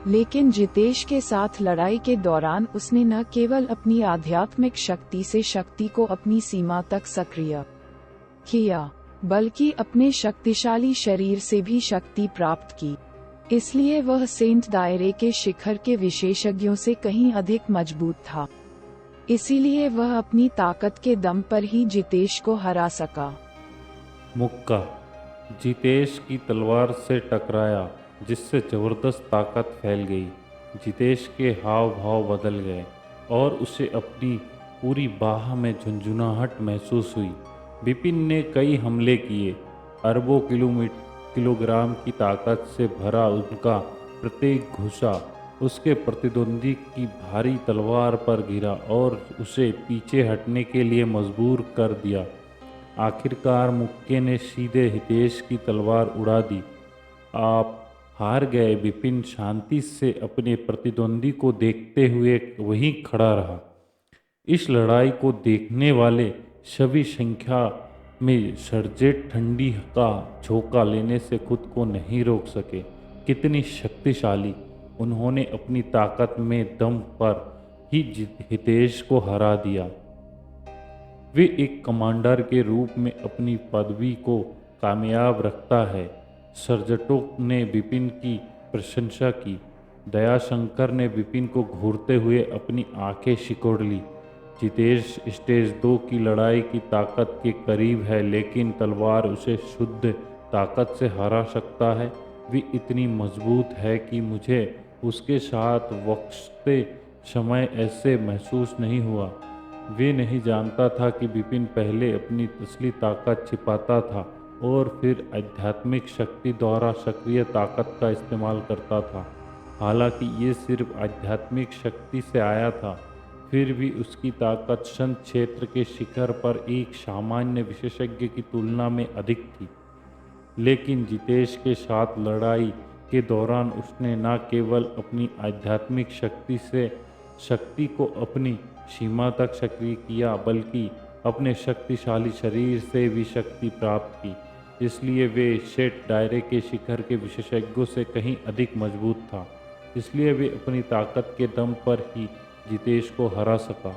लेकिन जितेश के साथ लड़ाई के दौरान उसने न केवल अपनी आध्यात्मिक शक्ति से शक्ति को अपनी सीमा तक सक्रिय किया, बल्कि अपने शक्तिशाली शरीर से भी शक्ति प्राप्त की। इसलिए वह सेंट दायरे के शिखर के विशेषज्ञों से कहीं अधिक मजबूत था। इसीलिए वह अपनी ताकत के दम पर ही जितेश को हरा सका। मुक्का जितेश की तलवार से टकराया, जिससे जबरदस्त ताकत फैल गई। जितेश के हाव भाव बदल गए और उसे अपनी पूरी बाह में झुंझुनाहट महसूस हुई। बिपिन ने कई हमले किए। अरबों किलोग्राम की ताकत से भरा उनका प्रत्येक घुसा उसके प्रतिद्वंदी की भारी तलवार पर गिरा और उसे पीछे हटने के लिए मजबूर कर दिया। आखिरकार मुक्के ने सीधे हितेश की तलवार उड़ा दी। आप हार गए। बिपिन शांति से अपने प्रतिद्वंदी को देखते हुए वहीं खड़ा रहा। इस लड़ाई को देखने वाले सभी संख्या में सार्जेंट ठंडी का झोंका लेने से खुद को नहीं रोक सके। कितनी शक्तिशाली! उन्होंने अपनी ताकत में दम पर ही हितेश को हरा दिया। वे एक कमांडर के रूप में अपनी पदवी को कामयाब रखता है। सर्जेंटों ने बिपिन की प्रशंसा की। दयाशंकर ने बिपिन को घूरते हुए अपनी आंखें सिकोड़ ली। जितेश स्टेज 2 की लड़ाई की ताकत के करीब है, लेकिन तलवार उसे शुद्ध ताकत से हरा सकता है। वे इतनी मजबूत है कि मुझे उसके साथ बख्शते समय ऐसे महसूस नहीं हुआ। वे नहीं जानता था कि बिपिन पहले अपनी असली ताकत छिपाता था और फिर आध्यात्मिक शक्ति द्वारा सक्रिय ताकत का इस्तेमाल करता था। हालांकि ये सिर्फ आध्यात्मिक शक्ति से आया था, फिर भी उसकी ताकत संत क्षेत्र के शिखर पर एक सामान्य विशेषज्ञ की तुलना में अधिक थी। लेकिन जितेश के साथ लड़ाई के दौरान उसने न केवल अपनी आध्यात्मिक शक्ति को अपनी सीमा तक सक्रिय किया, बल्कि अपने शक्तिशाली शरीर से भी शक्ति प्राप्त की। इसलिए वे सेंट दायरे के शिखर के विशेषज्ञों से कहीं अधिक मजबूत था। इसलिए वे अपनी ताकत के दम पर ही जितेश को हरा सका।